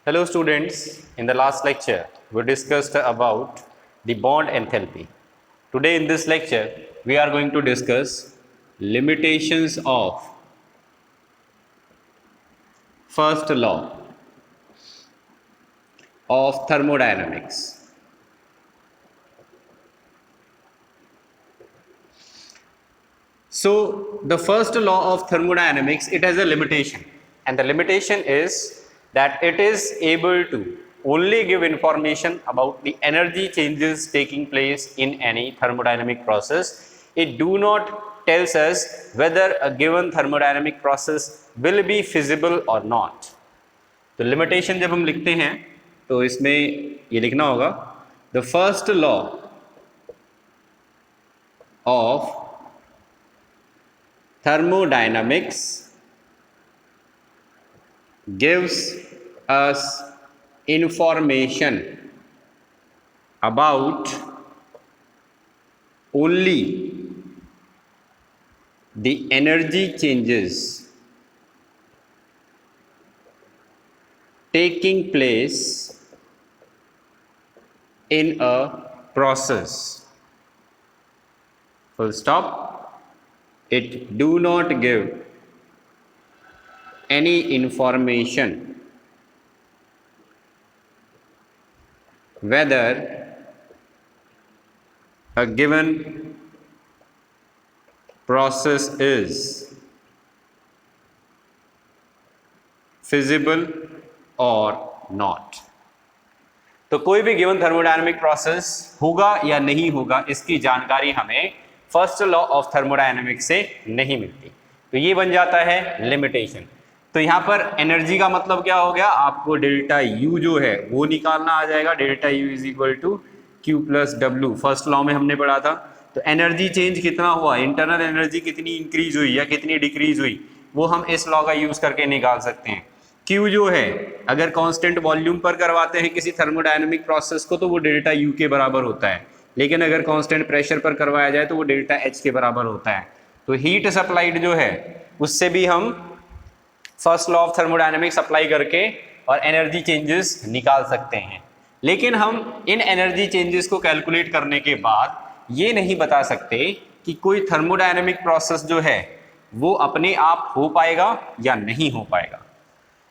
Hello students, in the last lecture we discussed about the bond enthalpy. Today in this lecture we are going to discuss limitations of first law of thermodynamics. So the first law of thermodynamics, it has a limitation, and the limitation is that it is able to only give information about the energy changes taking place in any thermodynamic process. It do not tells us whether a given thermodynamic process will be feasible or not. तो limitation जब हम लिखते हैं तो इसमें ये लिखना होगा the first law of thermodynamics gives us information about only the energy changes taking place in a process. Full stop. It do not give any information whether a given process is feasible or not. तो कोई भी given thermodynamic process होगा या नहीं होगा इसकी जानकारी हमें फर्स्ट लॉ ऑफ थर्मोडायनामिक्स से नहीं मिलती, तो ये बन जाता है लिमिटेशन। तो यहाँ पर एनर्जी का मतलब क्या हो गया, आपको डेल्टा यू जो है वो निकालना आ जाएगा। Delta U is equal to Q plus W, first law में हमने पढ़ा था। तो एनर्जी चेंज कितना हुआ, इंटरनल एनर्जी कितनी इंक्रीज हुई या कितनी डिक्रीज हुई, वो हम इस लॉ का यूज करके निकाल सकते हैं। क्यू जो है अगर कांस्टेंट वॉल्यूम पर करवाते हैं किसी थर्मोडायनामिक प्रोसेस को तो वो डेल्टा यू के बराबर होता है, लेकिन अगर कांस्टेंट प्रेशर पर करवाया जाए तो वो डेल्टा एच के बराबर होता है। तो हीट सप्लाइड जो है उससे भी हम first law of thermodynamics apply करके और एनर्जी चेंजेस निकाल सकते हैं। लेकिन हम इन एनर्जी चेंजेस को कैलकुलेट करने के बाद ये नहीं बता सकते कि कोई थर्मोडायनामिक प्रोसेस जो है वो अपने आप हो पाएगा या नहीं हो पाएगा।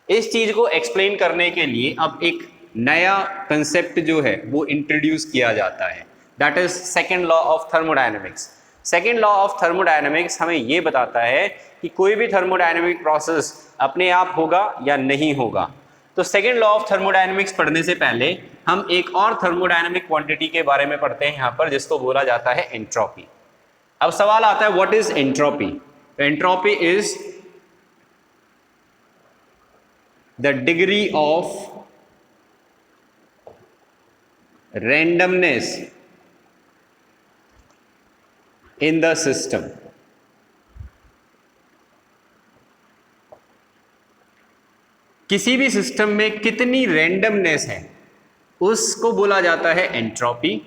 इस चीज को एक्सप्लेन करने के लिए अब एक नया कंसेप्ट जो है वो इंट्रोड्यूस किया जाता है, that is second law of thermodynamics. Second law of thermodynamics हमें ये बताता है कि कोई भी थर्मोडायनामिक प्रोसेस अपने आप होगा या नहीं होगा। तो सेकेंड लॉ ऑफ थर्मोडायनामिक्स पढ़ने से पहले हम एक और थर्मोडायनामिक क्वांटिटी के बारे में पढ़ते हैं यहाँ पर, जिसको बोला जाता है एंट्रोपी। अब सवाल आता है what is entropy. Entropy is the degree of randomness in the system। किसी भी सिस्टम में कितनी रैंडमनेस है उसको बोला जाता है एंट्रोपी।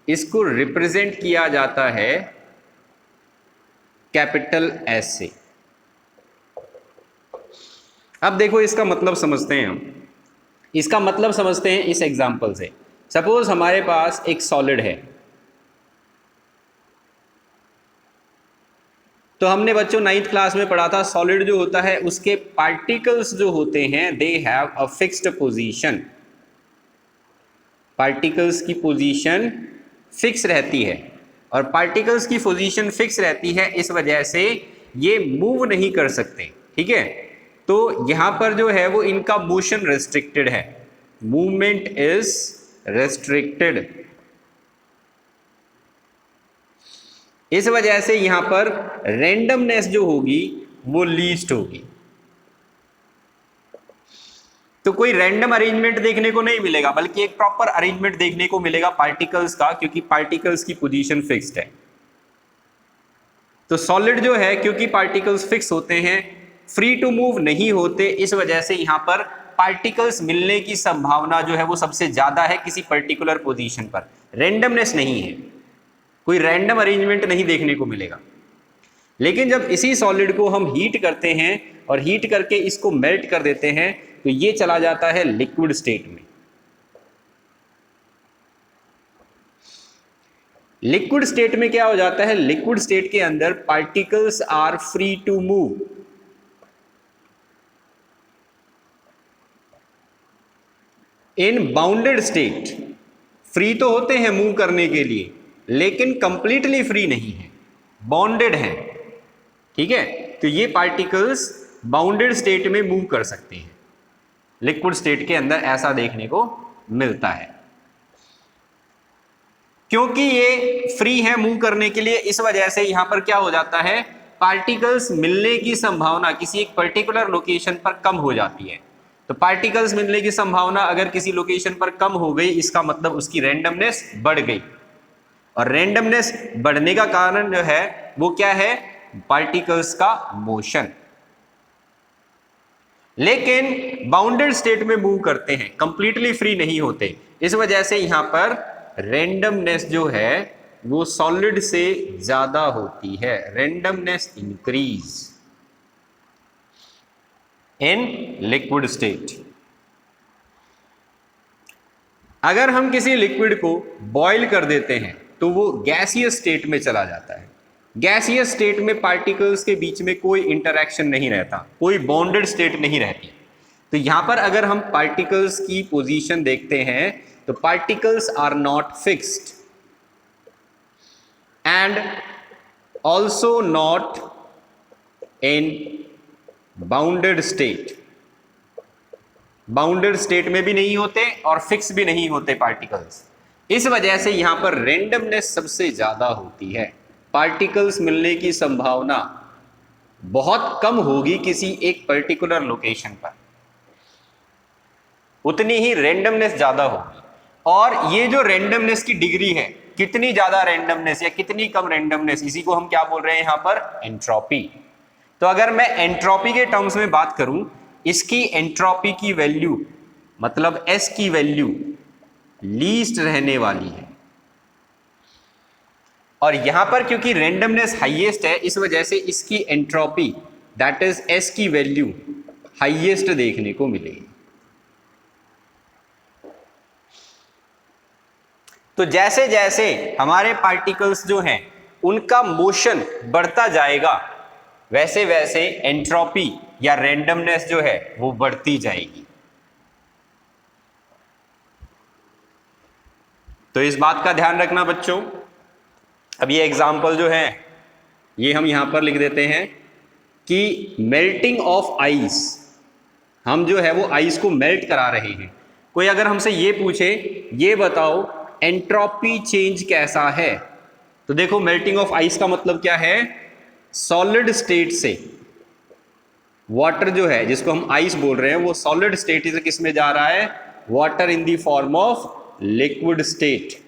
इसको रिप्रेजेंट किया जाता है कैपिटल एस से। अब देखो इसका मतलब समझते हैं हम, इसका मतलब समझते हैं इस एग्जांपल से। सपोज हमारे पास एक सॉलिड है, तो हमने बच्चों 9th क्लास में पढ़ा था सॉलिड जो होता है उसके पार्टिकल्स जो होते हैं they have a fixed position. Particles की पोजीशन फिक्स रहती है, और पार्टिकल्स की पोजीशन फिक्स रहती है इस वजह से ये मूव नहीं कर सकते, ठीक है। तो यहां पर जो है वो इनका मोशन रेस्ट्रिक्टेड है, मूवमेंट इज रेस्ट्रिक्टेड। इस वजह से यहां पर रैंडमनेस जो होगी वो लीस्ट होगी। तो कोई रैंडम अरेंजमेंट देखने को नहीं मिलेगा, बल्कि एक प्रॉपर अरेंजमेंट देखने को मिलेगा पार्टिकल्स का, क्योंकि पार्टिकल्स की पोजीशन फिक्स्ड है। तो सॉलिड जो है क्योंकि पार्टिकल्स फिक्स होते हैं, फ्री टू मूव नहीं होते, इस वजह से यहां पर पार्टिकल्स मिलने की संभावना जो है वो सबसे ज्यादा है किसी पर्टिकुलर पोजीशन पर। रैंडमनेस नहीं है, कोई रैंडम अरेंजमेंट नहीं देखने को मिलेगा। लेकिन जब इसी सॉलिड को हम हीट करते हैं और हीट करके इसको मेल्ट कर देते हैं तो ये चला जाता है लिक्विड स्टेट में। लिक्विड स्टेट में क्या हो जाता है, लिक्विड स्टेट के अंदर particles are free to move. In bounded state free तो होते हैं मूव करने के लिए, लेकिन कंप्लीटली फ्री नहीं है, बाउंडेड है। ठीक है, तो ये पार्टिकल्स बाउंडेड स्टेट में मूव कर सकते हैं। लिक्विड स्टेट के अंदर ऐसा देखने को मिलता है। क्योंकि ये फ्री है मूव करने के लिए, इस वजह से यहां पर क्या हो जाता है, पार्टिकल्स मिलने की संभावना किसी एक पर्टिकुलर लोकेशन पर कम हो जाती है। तो पार्टिकल्स मिलने की संभावना अगर किसी लोकेशन पर कम हो गई, इसका मतलब उसकी रैंडमनेस बढ़ गई। और रैंडमनेस बढ़ने का कारण जो है वो क्या है, पार्टिकल्स का मोशन। लेकिन बाउंडेड स्टेट में मूव करते हैं, कंप्लीटली फ्री नहीं होते, इस वजह से यहां पर रैंडमनेस जो है वो सॉलिड से ज्यादा होती है। Randomness increase in liquid state. अगर हम किसी लिक्विड को बॉईल कर देते हैं तो वो गैसियस स्टेट में चला जाता है। गैसियस स्टेट में पार्टिकल्स के बीच में कोई इंटरैक्शन नहीं रहता, कोई बॉन्डेड स्टेट नहीं रहती। तो यहां पर अगर हम पार्टिकल्स की पोजीशन देखते हैं तो particles are not fixed and also not in bounded state. Bounded state में भी नहीं होते और फिक्स भी नहीं होते पार्टिकल्स। इस वजह से यहां पर रैंडमनेस सबसे ज्यादा होती है। पार्टिकल्स मिलने की संभावना बहुत कम होगी किसी एक पर्टिकुलर लोकेशन पर, उतनी ही रैंडमनेस ज्यादा होगी। और ये जो रैंडमनेस की डिग्री है, कितनी ज्यादा रैंडमनेस या कितनी कम रैंडमनेस, इसी को हम क्या बोल रहे हैं यहां पर, एंट्रोपी। तो अगर मैं एंट्रोपी के टर्म्स में बात करूं, इसकी एंट्रोपी की वैल्यू मतलब एस की वैल्यू लीस्ट रहने वाली है। और यहां पर क्योंकि रैंडमनेस हाईएस्ट है, इस वजह से इसकी एंट्रोपी दैट इज एस की वैल्यू हाईएस्ट देखने को मिलेगी। तो जैसे जैसे हमारे पार्टिकल्स जो हैं उनका मोशन बढ़ता जाएगा, वैसे वैसे एंट्रोपी या रैंडमनेस जो है वो बढ़ती जाएगी। तो इस बात का ध्यान रखना बच्चों। अब ये एग्जाम्पल जो है ये हम यहां पर लिख देते हैं कि मेल्टिंग ऑफ आइस, हम जो है वो आइस को मेल्ट करा रहे हैं। कोई अगर हमसे ये पूछे, ये बताओ एंट्रोपी चेंज कैसा है, तो देखो मेल्टिंग ऑफ आइस का मतलब क्या है, सॉलिड स्टेट से वाटर जो है जिसको हम आइस बोल रहे हैं वो सॉलिड स्टेट से किस में जा रहा है, water in the form of liquid state.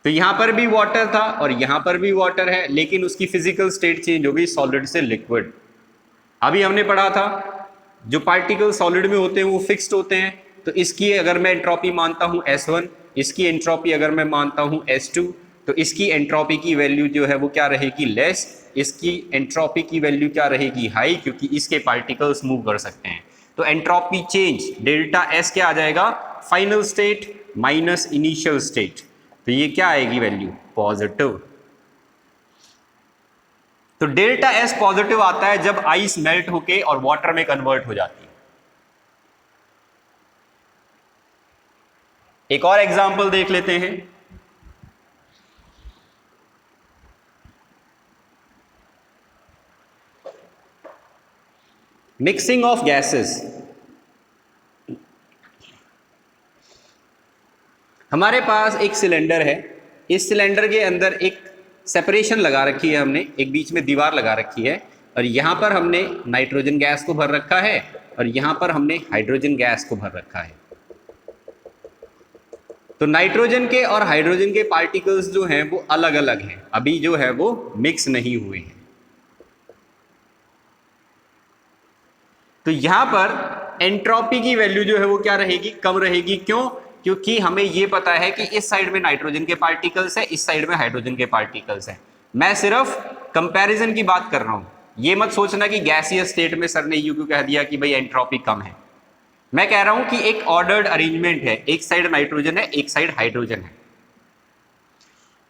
तो यहां पर भी वाटर था और यहां पर भी वाटर है, लेकिन उसकी फिजिकल स्टेट चेंज हो गई सॉलिड से लिक्विड। अभी हमने पढ़ा था जो पार्टिकल सॉलिड में होते हैं वो फिक्स्ड होते हैं, तो इसकी अगर मैं एंट्रोपी मानता हूं S1, इसकी एंट्रोपी अगर मैं मानता हूं S2, तो इसकी एंट्रोपी की वैल्यू जो है वो क्या रहेगी, लेस। इसकी एंट्रोपी की वैल्यू क्या रहेगी, हाई, क्योंकि इसके पार्टिकल्स मूव कर सकते हैं। तो एंट्रोपी चेंज डेल्टा S क्या आ जाएगा, final state minus initial state. तो ये क्या आएगी वैल्यू, पॉजिटिव। तो डेल्टा S पॉजिटिव आता है जब आइस मेल्ट होके और वाटर में कन्वर्ट हो जाती है। एक और एग्जांपल देख लेते हैं। Mixing of gases. हमारे पास एक सिलेंडर है, इस सिलेंडर के अंदर एक सेपरेशन लगा रखी है हमने, एक बीच में दीवार लगा रखी है, और यहां पर हमने नाइट्रोजन गैस को भर रखा है और यहां पर हमने हाइड्रोजन गैस को भर रखा है। तो नाइट्रोजन के और हाइड्रोजन के पार्टिकल्स जो हैं वो अलग अलग हैं, अभी जो है वो मिक्स नहीं हुए हैं। तो यहां पर एंट्रोपी की वैल्यू जो है वो क्या रहेगी, कम रहेगी। क्यों, क्योंकि हमें ये पता है कि इस साइड में नाइट्रोजन के पार्टिकल्स है, इस साइड में हाइड्रोजन के पार्टिकल्स हैं। मैं सिर्फ कंपैरिजन की बात कर रहा हूं, ये मत सोचना कि गैसियस स्टेट में सर ने क्यों कह दिया कि भाई एंट्रोपी कम है। मैं कह रहा हूं कि एक ऑर्डर्ड अरेंजमेंट है, एक साइड नाइट्रोजन है, एक साइड हाइड्रोजन है।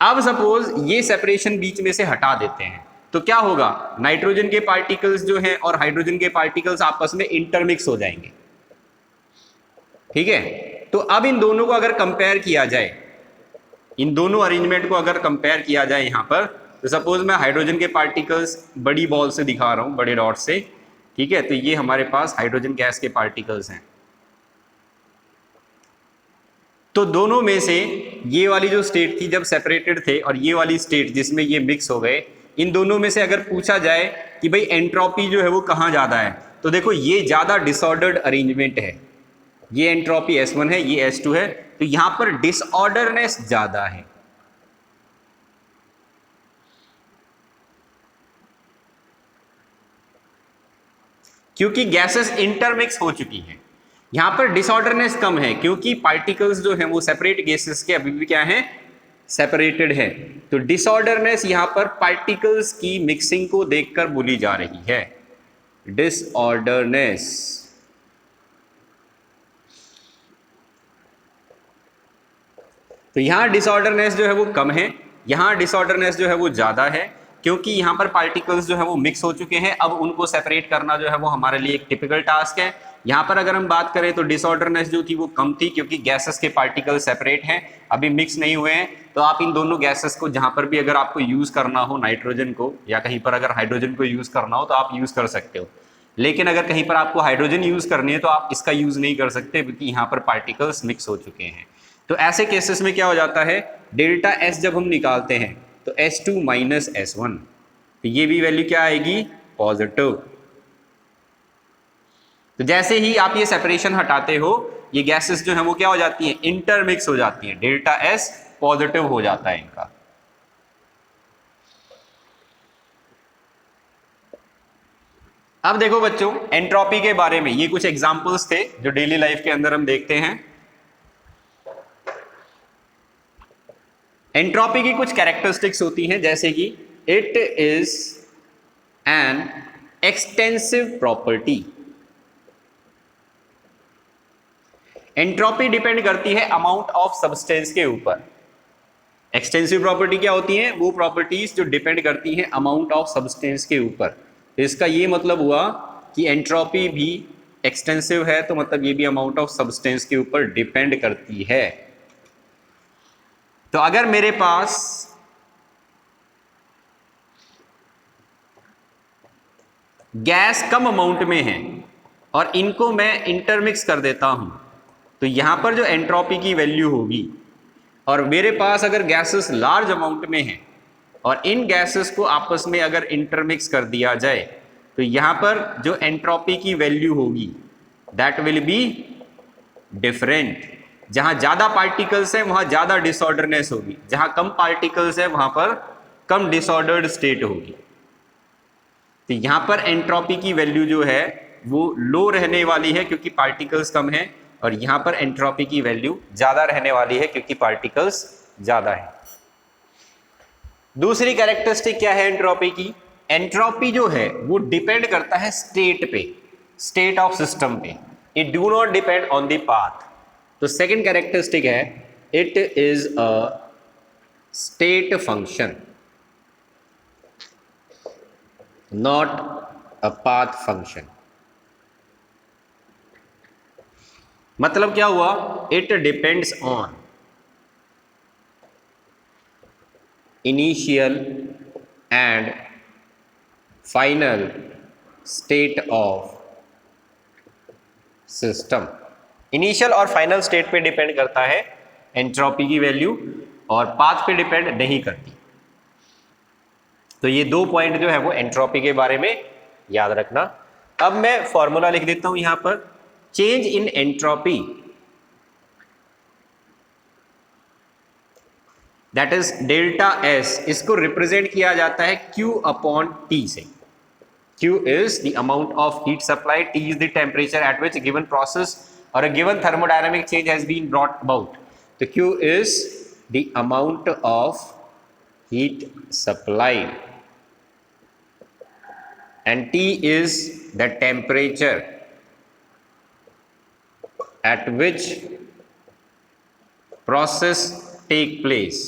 अब सपोज ये सेपरेशन बीच में से हटा देते हैं तो क्या होगा, नाइट्रोजन के पार्टिकल्स जो हैं और हाइड्रोजन के पार्टिकल्स आपस में इंटरमिक्स हो जाएंगे। ठीक है, तो अब इन दोनों को अगर कंपेयर किया जाए, इन दोनों अरेंजमेंट को अगर कंपेयर किया जाए यहां पर, तो सपोज मैं हाइड्रोजन के पार्टिकल्स बड़ी बॉल से दिखा रहा हूं, बड़े डॉट से। ठीक है, तो ये हमारे पास हाइड्रोजन गैस के पार्टिकल्स हैं। तो दोनों में से ये वाली जो स्टेट थी जब सेपरेटेड थे और ये वाली स्टेट जिसमें ये मिक्स हो गए, इन दोनों में से अगर पूछा जाए कि भाई एंट्रोपी जो है वो कहाँ ज़्यादा है, तो देखो ये ज़्यादा डिसऑर्डर्ड अरेंजमेंट है। ये एंट्रोपी S1 है, ये S2 है, तो यहां पर डिसऑर्डरनेस ज़्यादा है। क्योंकि गैसेस इंटरमिक्स हो चुकी हैं। यहां पर डिसऑर्डरनेस कम है क्योंकि पार्टिकल्स जो हैं वो सेपरेट गैसेस के अभी भी क्या है, सेपरेटेड है। तो डिसऑर्डरनेस यहां पर पार्टिकल्स की मिक्सिंग को देखकर बोली जा रही है, डिसऑर्डरनेस। तो यहां डिसऑर्डरनेस जो है वो कम है, यहां डिसऑर्डरनेस जो है वो ज्यादा है क्योंकि यहां पर पार्टिकल्स जो है वो मिक्स हो चुके हैं। अब उनको सेपरेट करना जो है वो हमारे लिए एक टिपिकल टास्क है। यहां पर अगर हम बात करें तो डिसऑर्डरनेस जो थी वो कम थी क्योंकि गैसेस के पार्टिकल सेपरेट हैं, अभी मिक्स नहीं हुए हैं। तो आप इन दोनों गैसेस को जहां पर भी अगर आपको यूज करना हो, नाइट्रोजन को या कहीं पर अगर हाइड्रोजन को यूज करना हो तो आप यूज कर सकते हो। लेकिन अगर कहीं पर आपको हाइड्रोजन यूज करनी है तो आप इसका यूज नहीं कर सकते क्योंकि यहाँ पर पार्टिकल्स मिक्स हो चुके हैं। तो ऐसे केसेस में क्या हो जाता है, डेल्टा S जब हम निकालते हैं तो S2 माइनस S1, तो ये भी वैल्यू क्या आएगी, पॉजिटिव। तो जैसे ही आप ये सेपरेशन हटाते हो, ये गैसेस जो है वो क्या हो जाती हैं, इंटरमिक्स हो जाती हैं, डेल्टा S पॉजिटिव हो जाता है इनका। अब देखो बच्चों, एंट्रोपी के बारे में ये कुछ एग्जांपल्स थे जो डेली लाइफ के अंदर हम देखते हैं। एंट्रोपी की कुछ कैरेक्टरिस्टिक्स होती हैं, जैसे कि it is an extensive property. Entropy depend करती है अमाउंट ऑफ सब्सटेंस के ऊपर। एक्सटेंसिव प्रॉपर्टी क्या होती है, वो प्रॉपर्टीज जो डिपेंड करती हैं अमाउंट ऑफ सब्सटेंस के ऊपर। तो इसका ये मतलब हुआ कि एंट्रोपी भी एक्सटेंसिव है, तो मतलब ये भी अमाउंट ऑफ सब्सटेंस के ऊपर डिपेंड करती है। तो अगर मेरे पास गैस कम अमाउंट में है और इनको मैं इंटरमिक्स कर देता हूं, तो यहां पर जो एंट्रोपी की वैल्यू होगी, और मेरे पास अगर गैसेस लार्ज अमाउंट में है और इन गैसेस को आपस में अगर इंटरमिक्स कर दिया जाए, तो यहां पर जो एंट्रोपी की वैल्यू होगी दैट विल बी डिफरेंट। जहां ज्यादा पार्टिकल्स है वहां ज्यादा डिसऑर्डरनेस होगी, जहां कम पार्टिकल्स है वहां पर कम डिसऑर्डर्ड स्टेट होगी। तो यहां पर एंट्रोपी की वैल्यू जो है वो लो रहने वाली है क्योंकि पार्टिकल्स कम है, और यहां पर एंट्रोपी की वैल्यू ज्यादा रहने वाली है क्योंकि पार्टिकल्स ज्यादा है। दूसरी कैरेक्टरिस्टिक क्या है एंट्रोपी की, एंट्रोपी जो है वो डिपेंड करता है स्टेट पे, स्टेट ऑफ सिस्टम पे। It do not depend on the path. तो सेकंड कैरेक्टरिस्टिक है it is a state function, not a path function. मतलब क्या हुआ, it depends on initial and final state of system. Initial और final state पे depend करता है entropy की वैल्यू, और पाथ पे डिपेंड नहीं करती। तो ये दो पॉइंट जो है वो एंट्रोपी के बारे में याद रखना। अब मैं फॉर्मूला लिख देता हूं यहां पर, change in entropy that is delta S, इसको रिप्रेजेंट किया जाता है Q अपॉन T से। Q is the amount of heat supplied, T is the temperature at which a given process or a given thermodynamic change has been brought about. So Q is the amount of heat supplied and T is the temperature at which process take place।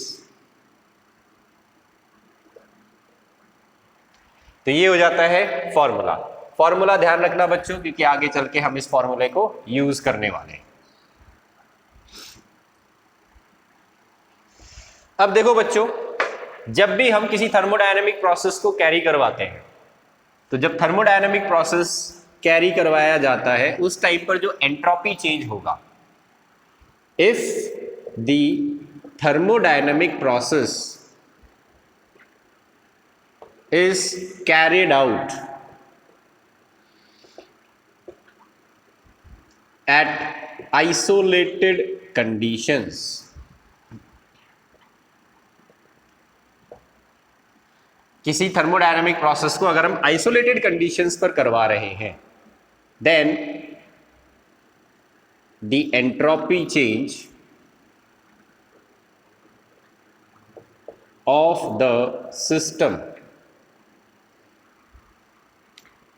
तो ये हो जाता है formula. Formula ध्यान रखना बच्चों, क्योंकि आगे चल के हम इस फॉर्मूले को यूज करने वाले हैं। अब देखो बच्चों, जब भी हम किसी थर्मोडायनेमिक प्रोसेस को कैरी करवाते हैं, तो जब थर्मोडायनेमिक प्रोसेस कैरी करवाया जाता है उस टाइम पर जो एंट्रोपी चेंज होगा, if the thermodynamic process is carried out at isolated conditions, किसी थर्मोडायनामिक प्रोसेस को अगर हम आइसोलेटेड कंडीशंस पर करवा रहे हैं, then the entropy change of the system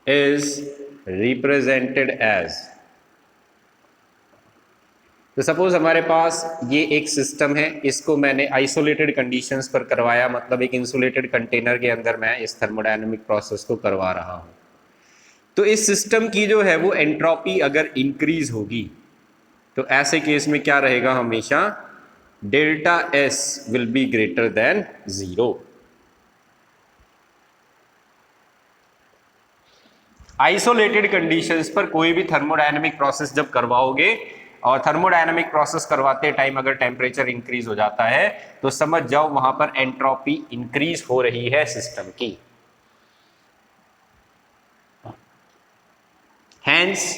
is represented as। तो सपोज हमारे पास ये एक सिस्टम है, इसको मैंने आइसोलेटेड कंडीशंस पर करवाया, मतलब एक इंसुलेटेड कंटेनर के अंदर मैं इस थर्मोडायनेमिक प्रोसेस को करवा रहा हूं। तो इस सिस्टम की जो है वो एंट्रोपी अगर इंक्रीज होगी तो ऐसे केस में क्या रहेगा, हमेशा delta S will be greater than 0। Isolated conditions पर कोई भी थर्मोडायनेमिक प्रोसेस जब करवाओगे, और थर्मोडायनेमिक प्रोसेस करवाते टाइम अगर टेम्परेचर इंक्रीज हो जाता है तो समझ जाओ वहां पर एंट्रोपी इंक्रीज हो रही है सिस्टम की। Hence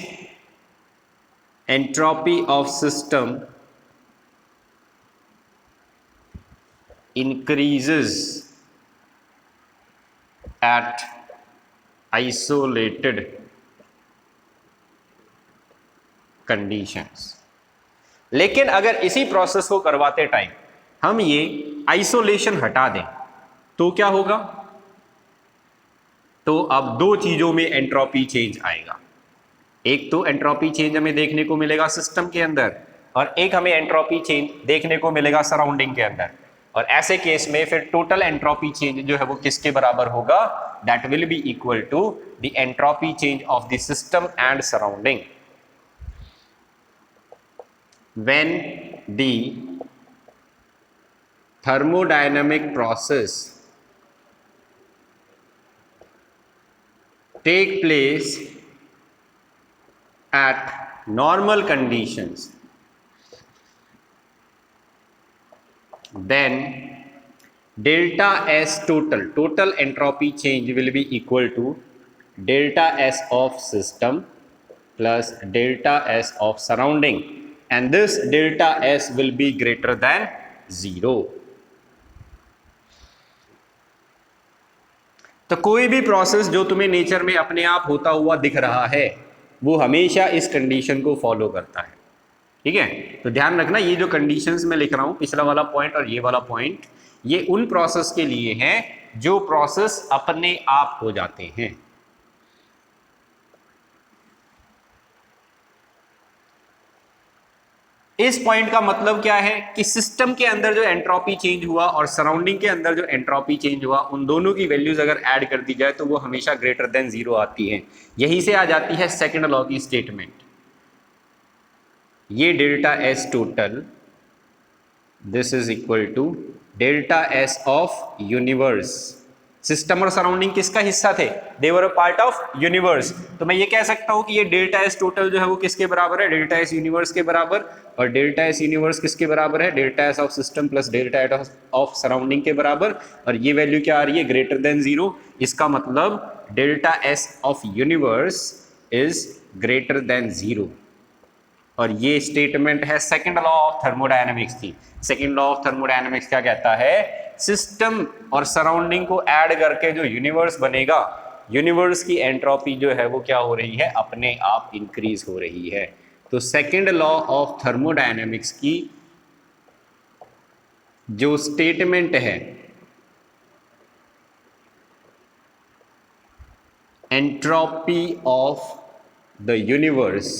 entropy of system increases eight isolated conditions. लेकिन अगर इसी प्रोसेस को करवाते टाइम हम ये आइसोलेशन हटा दें तो क्या होगा, तो अब दो चीजों में एंट्रोपी चेंज आएगा। एक तो एंट्रोपी चेंज हमें देखने को मिलेगा सिस्टम के अंदर, और एक हमें एंट्रोपी चेंज देखने को मिलेगा सराउंडिंग के अंदर। और ऐसे केस में फिर टोटल एंट्रोपी चेंज जो है वो किसके बराबर होगा, that will be equal to the entropy change of the system and surrounding when the thermodynamic process take place at normal conditions, then delta S total entropy change will be equal to delta S of system plus delta S of surrounding, and this delta S will be greater than 0। तो कोई भी process जो तुम्हें nature में अपने आप होता हुआ दिख रहा है वो हमेशा इस कंडीशन को फॉलो करता है। ठीक है, तो ध्यान रखना, ये जो कंडीशंस मैं लिख रहा हूं, पिछला वाला पॉइंट और ये वाला पॉइंट, ये उन प्रोसेस के लिए हैं जो प्रोसेस अपने आप हो जाते हैं। इस पॉइंट का मतलब क्या है कि सिस्टम के अंदर जो एंट्रोपी चेंज हुआ और सराउंडिंग के अंदर जो एंट्रोपी चेंज हुआ, उन दोनों की वैल्यूज अगर ऐड कर दी जाए तो वो हमेशा ग्रेटर देन 0 आती है। यहीं से आ जाती है सेकंड लॉ की स्टेटमेंट। ये delta S total, this is equal to delta S of universe. System और सराउंडिंग किसका हिस्सा थे, they were a part of universe. तो मैं ये कह सकता हूं कि ये डेल्टा एस टोटल जो है वो किसके बराबर है, डेल्टा एस यूनिवर्स के बराबर। और डेल्टा एस यूनिवर्स किसके बराबर है, delta S of system plus delta S of surrounding के बराबर। और ये वैल्यू क्या आ रही है, ग्रेटर देन 0। इसका मतलब delta S of universe is greater than 0। और ये स्टेटमेंट है सेकंड लॉ ऑफ थर्मोडायनेमिक्स की। सेकंड लॉ ऑफ थर्मोडायनेमिक्स क्या कहता है, सिस्टम और सराउंडिंग को ऐड करके जो यूनिवर्स बनेगा, यूनिवर्स की एंट्रोपी जो है वो क्या हो रही है, अपने आप इंक्रीज हो रही है। तो सेकंड लॉ ऑफ थर्मोडायनेमिक्स की जो स्टेटमेंट है, entropy of the universe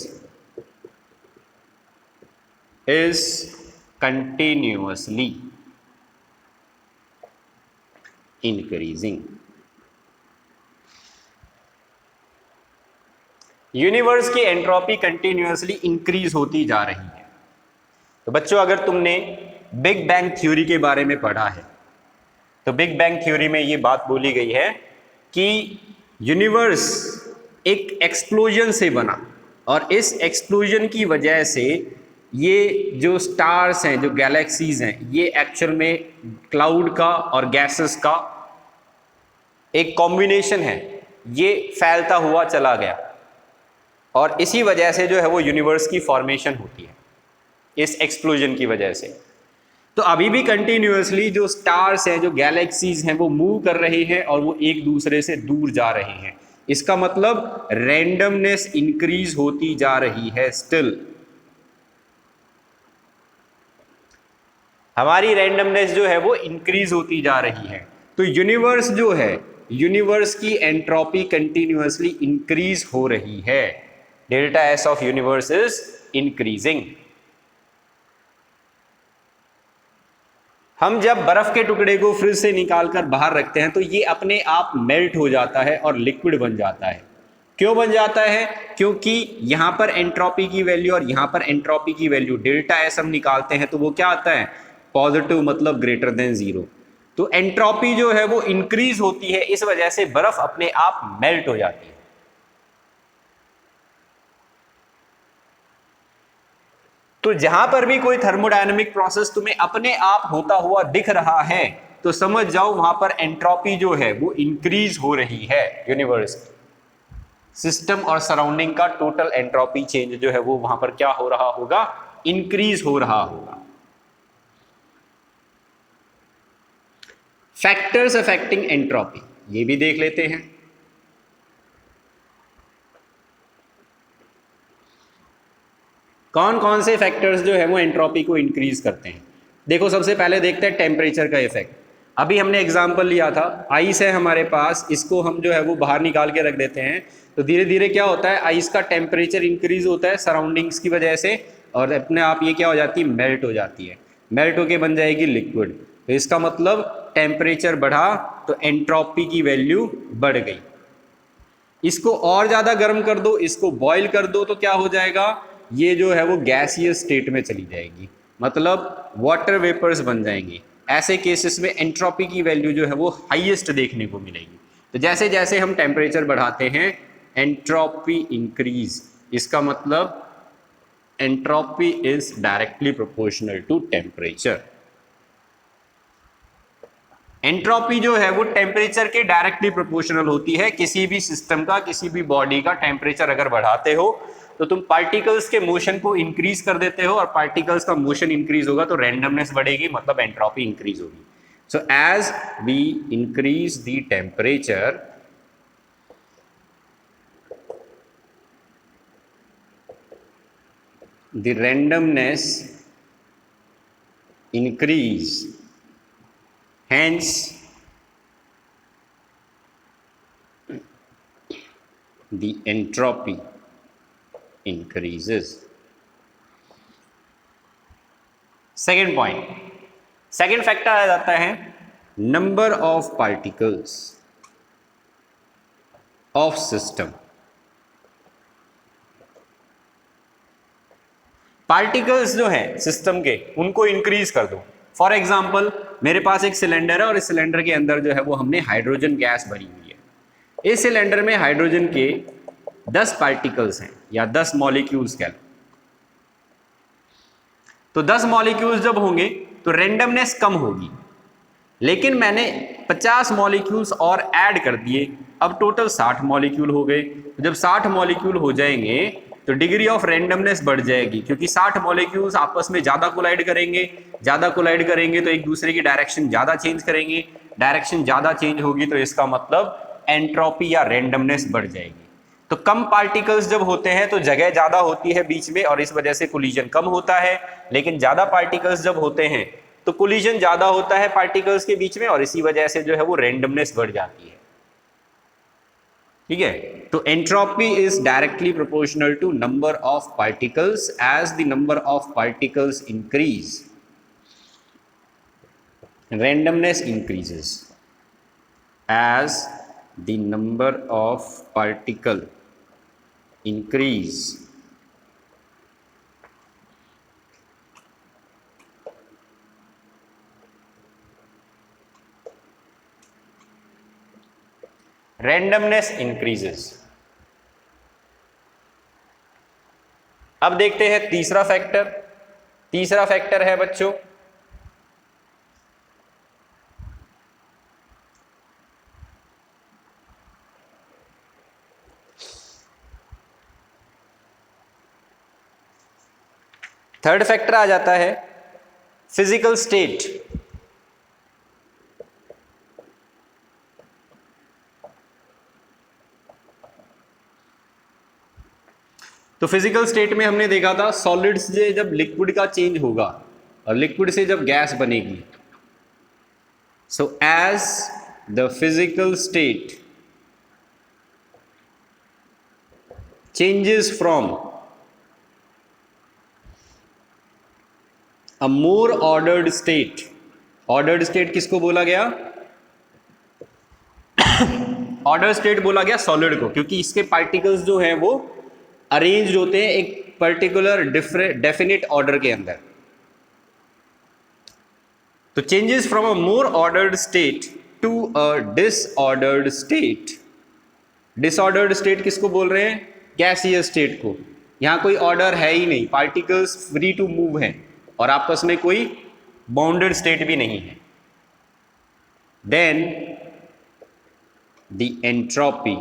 is continuously increasing. Universe की एंट्रोपी कंटिन्यूअसली इंक्रीज होती जा रही है। तो बच्चों, अगर तुमने बिग बैंग थ्योरी के बारे में पढ़ा है तो बिग बैंग थ्योरी में ये बात बोली गई है कि यूनिवर्स एक एक्सप्लोजन से बना और इस एक्सप्लोजन की वजह से ये जो स्टार्स हैं, जो गैलेक्सीज हैं, ये एक्चुअल में क्लाउड का और गैसेस का एक कॉम्बिनेशन है। ये फैलता हुआ चला गया और इसी वजह से जो है वो यूनिवर्स की फॉर्मेशन होती है, इस एक्सप्लोजन की वजह से। तो अभी भी कंटिन्यूअसली जो स्टार्स हैं, जो गैलेक्सीज हैं, वो मूव कर रहे हैं और वो एक दूसरे से दूर जा रहे हैं। इसका मतलब रैंडमनेस इंक्रीज होती जा रही है। स्टिल हमारी रैंडमनेस जो है वो इंक्रीज होती जा रही है। तो यूनिवर्स जो है, यूनिवर्स की एंट्रोपी कंटिन्यूअसली इंक्रीज हो रही है। Delta S of universe is increasing. हम जब बर्फ के टुकड़े को फ्रिज से निकालकर बाहर रखते हैं तो ये अपने आप मेल्ट हो जाता है और लिक्विड बन जाता है। क्यों बन जाता है? क्योंकि यहां पर एंट्रोपी की वैल्यू और यहां पर एंट्रोपी की वैल्यू डेल्टा एस हम निकालते हैं तो वो क्या आता है? पॉजिटिव, मतलब ग्रेटर देन जीरो। तो एंट्रोपी जो है वो इंक्रीज होती है, इस वजह से बर्फ अपने आप मेल्ट हो जाती है। तो जहां पर भी कोई थर्मोडायनेमिक प्रोसेस तुम्हें अपने आप होता हुआ दिख रहा है तो समझ जाओ वहां पर एंट्रोपी जो है वो इंक्रीज हो रही है। यूनिवर्स, सिस्टम और सराउंडिंग का टोटल एंट्रोपी चेंज जो है वो वहां पर क्या हो रहा होगा? इंक्रीज हो रहा होगा। फैक्टर्स अफेक्टिंग एंट्रोपी, ये भी देख लेते हैं। कौन कौन से फैक्टर्स जो है वो एंट्रोपी को इंक्रीज करते हैं? देखो, सबसे पहले देखते हैं टेम्परेचर का इफेक्ट। अभी हमने एग्जांपल लिया था, आइस है हमारे पास, इसको हम जो है वो बाहर निकाल के रख देते हैं तो धीरे धीरे क्या होता है? आइस का टेम्परेचर इंक्रीज होता है सराउंडिंग्स की वजह से और अपने आप ये क्या हो जाती है? मेल्ट हो जाती है। मेल्ट होके बन जाएगी लिक्विड। तो इसका मतलब टेम्परेचर बढ़ा तो एंट्रोपी की वैल्यू बढ़ गई। इसको और ज़्यादा गर्म कर दो, इसको बॉयल कर दो तो क्या हो जाएगा? ये जो है वो गैसियस स्टेट में चली जाएगी, मतलब वाटर वेपर्स बन जाएंगे। ऐसे केसेस में एंट्रोपी की वैल्यू जो है वो हाईएस्ट देखने को मिलेगी। तो जैसे जैसे हम टेम्परेचर बढ़ाते हैं एंट्रोपी इंक्रीज। इसका मतलब entropy is directly proportional to temperature. Entropy जो है वो टेम्परेचर के डायरेक्टली प्रोपोर्शनल होती है। किसी भी सिस्टम का, किसी भी बॉडी का टेम्परेचर अगर बढ़ाते हो तो तुम पार्टिकल्स के मोशन को इंक्रीज कर देते हो और पार्टिकल्स का मोशन इंक्रीज होगा तो रैंडमनेस बढ़ेगी, मतलब एंट्रोपी इंक्रीज होगी। So as we increase the temperature, the randomness increase, hence the entropy increases. Second point, second factor आ जाता है number of particles of system. Particles जो हैं सिस्टम के उनको इंक्रीज कर दो। फॉर एग्जाम्पल, मेरे पास एक सिलेंडर है और इस सिलेंडर के अंदर जो है वो हमने हाइड्रोजन गैस भरी हुई है। इस सिलेंडर में हाइड्रोजन के 10 पार्टिकल्स हैं या 10 मॉलिक्यूल्स कह लो। तो 10 मॉलिक्यूल्स जब होंगे तो रैंडमनेस कम होगी, लेकिन मैंने 50 मॉलिक्यूल्स और ऐड कर दिए, अब टोटल 60 मॉलिक्यूल हो गए। तो जब 60 मॉलिक्यूल हो जाएंगे तो डिग्री ऑफ रैंडमनेस बढ़ जाएगी, क्योंकि 60 मॉलिक्यूल्स आपस में ज्यादा कोलाइड करेंगे। ज्यादा कोलाइड करेंगे तो एक दूसरे की डायरेक्शन ज्यादा चेंज करेंगे। डायरेक्शन ज्यादा चेंज होगी तो इसका मतलब एंट्रोपी या रैंडमनेस बढ़ जाएगी। तो कम पार्टिकल्स जब होते हैं तो जगह ज्यादा होती है बीच में और इस वजह से कोलिजन कम होता है, लेकिन ज्यादा पार्टिकल्स जब होते हैं तो कोलिजन ज्यादा होता है पार्टिकल्स के बीच में और इसी वजह से जो है वो रैंडमनेस बढ़ जाती है। ठीक है, तो entropy is directly proportional to number of particles. As the number of particles increase, randomness increases. As the number of particle increase, randomness increases. अब देखते हैं तीसरा फैक्टर. तीसरा फैक्टर है बच्चों थर्ड फैक्टर आ जाता है फिजिकल स्टेट. तो फिजिकल स्टेट में हमने देखा था सॉलिड से जब लिक्विड का चेंज होगा और लिक्विड से जब गैस बनेगी, so as the physical state changes from a more ordered state. Ordered state किसको बोला गया? ऑर्डर्ड स्टेट बोला गया सॉलिड को, क्योंकि इसके पार्टिकल्स जो हैं वो अरेंज्ड होते हैं एक पर्टिकुलर डेफिनेट ऑर्डर के अंदर. तो changes from a more ordered state to a disordered state. Disordered state किसको बोल रहे हैं? गैसियस स्टेट को. यहां कोई ऑर्डर है ही नहीं, पार्टिकल्स फ्री टू मूव हैं और आपस में कोई बाउंडेड स्टेट भी नहीं है. Then the entropy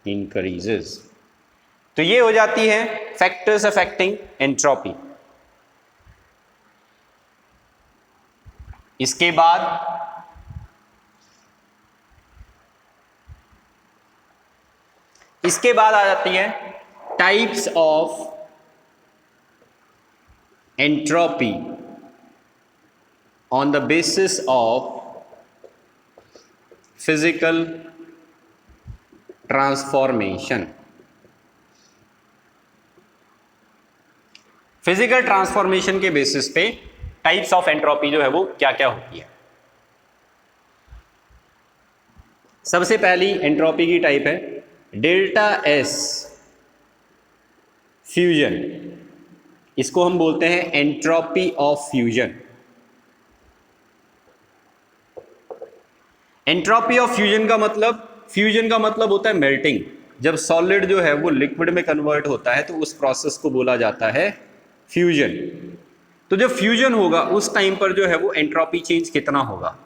increases. तो ये हो जाती है फैक्टर्स अफेक्टिंग एंट्रोपी. इसके बाद आ जाती है types of entropy on the basis of physical transformation. Physical transformation के बेसिस पे टाइप्स ऑफ एंट्रोपी जो है वो क्या क्या होती है. सबसे पहली एंट्रोपी की टाइप है डेल्टा एस फ्यूजन. इसको हम बोलते हैं entropy of fusion. Entropy of fusion का मतलब होता है मेल्टिंग. जब सॉलिड जो है वो लिक्विड में कन्वर्ट होता है तो उस प्रोसेस को बोला जाता है फ्यूजन. तो जब फ्यूजन होगा उस टाइम पर जो है वो एंट्रोपी चेंज कितना होगा.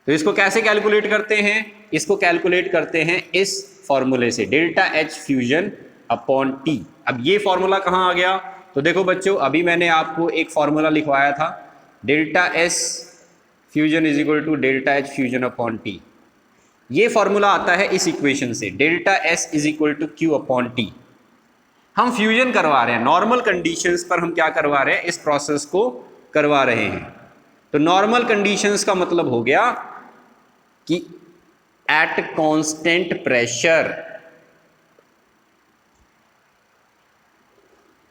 तो इसको कैसे कैलकुलेट करते हैं? इसको कैलकुलेट करते हैं इस फॉर्मूले से, delta H fusion upon T. अब ये फॉर्मूला कहाँ आ गया? तो देखो बच्चों, अभी मैंने आपको एक फॉर्मूला लिखवाया था, delta S fusion is equal to delta H fusion upon T. ये फॉर्मूला आता है इस इक्वेशन से, delta S is equal to Q upon T. हम फ्यूजन करवा रहे हैं, नॉर्मल कंडीशंस पर हम क्या करवा रहे हैं? इस प्रोसेस को करवा रहे हैं. तो नॉर्मल कंडीशंस का मतलब हो गया कि एट कांस्टेंट प्रेशर,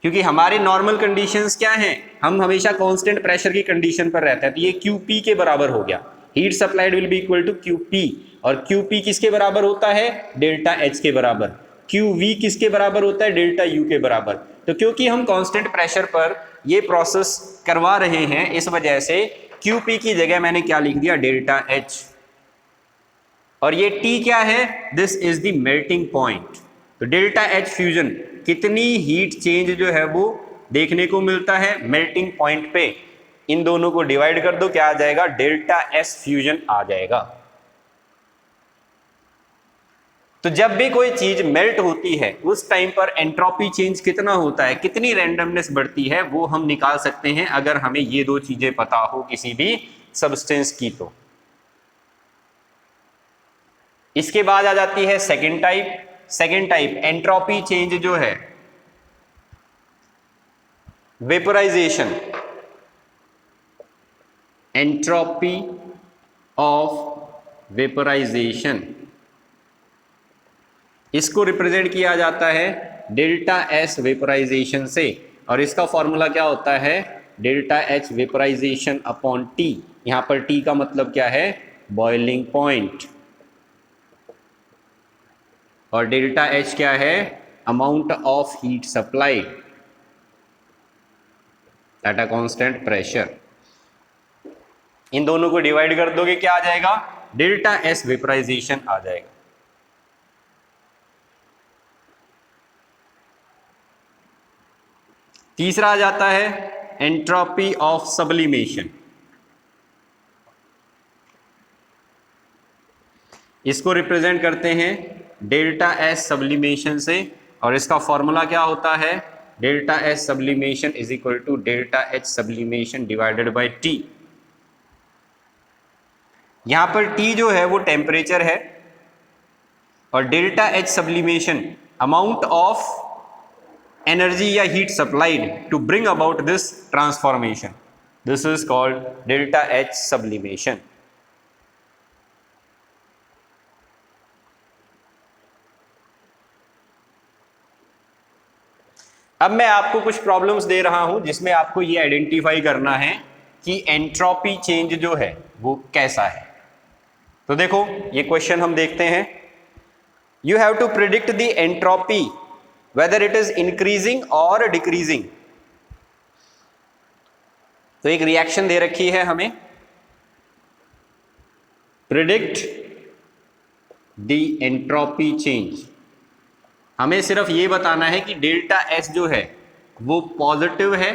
क्योंकि हमारे नॉर्मल कंडीशंस क्या हैं? हम हमेशा कांस्टेंट प्रेशर की कंडीशन पर रहते हैं. तो ये QP के बराबर हो गया, heat supplied will be equal to QP. और QP किसके बराबर होता है? डेल्टा H के बराबर. QV किसके बराबर होता है? डेल्टा U के बराबर. तो क्योंकि हम कांस्टेंट प्रेशर पर ये प्रोसेस करवा रहे हैं, इस वजह से QP की जगह मैंने क्या लिख दिया? Delta H. और ये T क्या है? This is the melting point. तो डेल्टा H फ्यूजन, कितनी हीट चेंज जो है वो देखने को मिलता है मेल्टिंग पॉइंट पे. इन दोनों को डिवाइड कर दो, क्या आ जाएगा? डेल्टा S फ्यूजन आ जाएगा. तो जब भी कोई चीज मेल्ट होती है उस टाइम पर एंट्रोपी चेंज कितना होता है, कितनी रैंडमनेस बढ़ती है, वो हम निकाल सकते हैं अगर हमें ये दो चीजें पता हो किसी भी सब्सटेंस की. तो इसके बाद आ जाती है सेकेंड टाइप एंट्रोपी चेंज जो है वेपोराइजेशन. एंट्रोपी ऑफ वेपराइजेशन, इसको रिप्रेजेंट किया जाता है डेल्टा एस वेपराइजेशन से, और इसका फॉर्मूला क्या होता है, delta H vaporization upon T. यहां पर टी का मतलब क्या है, बॉइलिंग पॉइंट, और डेल्टा एच क्या है, amount of heat supplied at a constant pressure. इन दोनों को डिवाइड कर दोगे क्या आ जाएगा, डेल्टा एस वेपराइजेशन आ जाएगा। तीसरा आ जाता है एंट्रोपी ऑफ सब्लिमेशन। इसको रिप्रेजेंट करते हैं डेल्टा एस सब्लिमेशन से, और इसका फॉर्मूला क्या होता है, delta S sublimation is equal to delta H sublimation divided by T. यहां पर टी जो है वो टेम्परेचर है, और delta H sublimation amount of energy या heat supplied to bring about this transformation, this is called delta H sublimation. अब मैं आपको कुछ प्रॉब्लम्स दे रहा हूं जिसमें आपको ये आइडेंटिफाई करना है कि एंट्रोपी चेंज जो है वो कैसा है। तो देखो ये क्वेश्चन हम देखते हैं, you have to predict the entropy whether it is increasing और डिक्रीजिंग। तो एक रिएक्शन दे रखी है हमें, प्रिडिक्ट द एंट्रोपी चेंज। हमें सिर्फ ये बताना है कि डेल्टा एस जो है वो पॉजिटिव है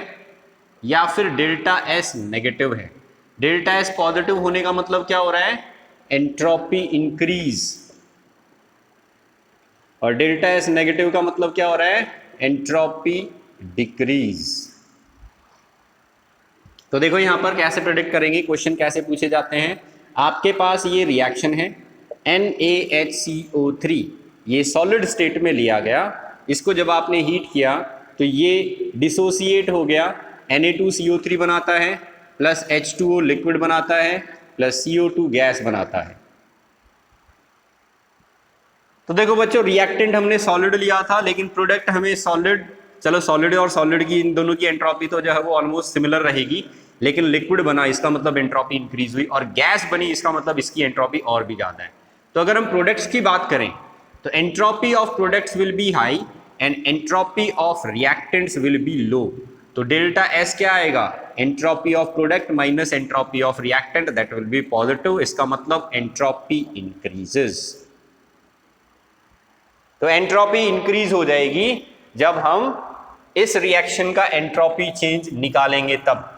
या फिर डेल्टा एस नेगेटिव है। डेल्टा एस पॉजिटिव होने का मतलब क्या हो रहा है, एंट्रोपी इंक्रीज, और डेल्टा एस नेगेटिव का मतलब क्या हो रहा है, एंट्रोपी डिक्रीज। तो देखो यहां पर कैसे प्रेडिक्ट करेंगे, क्वेश्चन कैसे पूछे जाते हैं। आपके पास ये रिएक्शन है NaHCO3, ये सॉलिड स्टेट में लिया गया, इसको जब आपने हीट किया तो ये डिसोसिएट हो गया, Na2CO3 बनाता है, प्लस H2O लिक्विड बनाता है, प्लस CO2 गैस बनाता है। तो देखो बच्चों रिएक्टेंट हमने सॉलिड लिया था, लेकिन प्रोडक्ट हमें सॉलिड, चलो सॉलिड और सॉलिड की इन दोनों की एंट्रोपी तो जो है वो ऑलमोस्ट सिमिलर रहेगी, लेकिन लिक्विड बना इसका मतलब एंट्रोपी इंक्रीज हुई, और गैस बनी इसका मतलब इसकी एंट्रोपी और भी ज्यादा है। तो अगर हम प्रोडक्ट्स की बात करें तो entropy of products will be high and entropy of reactants will be low. तो डेल्टा एस क्या आएगा, entropy of product minus entropy of reactant, that will be positive, इसका मतलब एंट्रोपी इंक्रीजेस। तो एंट्रोपी इंक्रीज हो जाएगी जब हम इस रिएक्शन का एंट्रोपी चेंज निकालेंगे तब।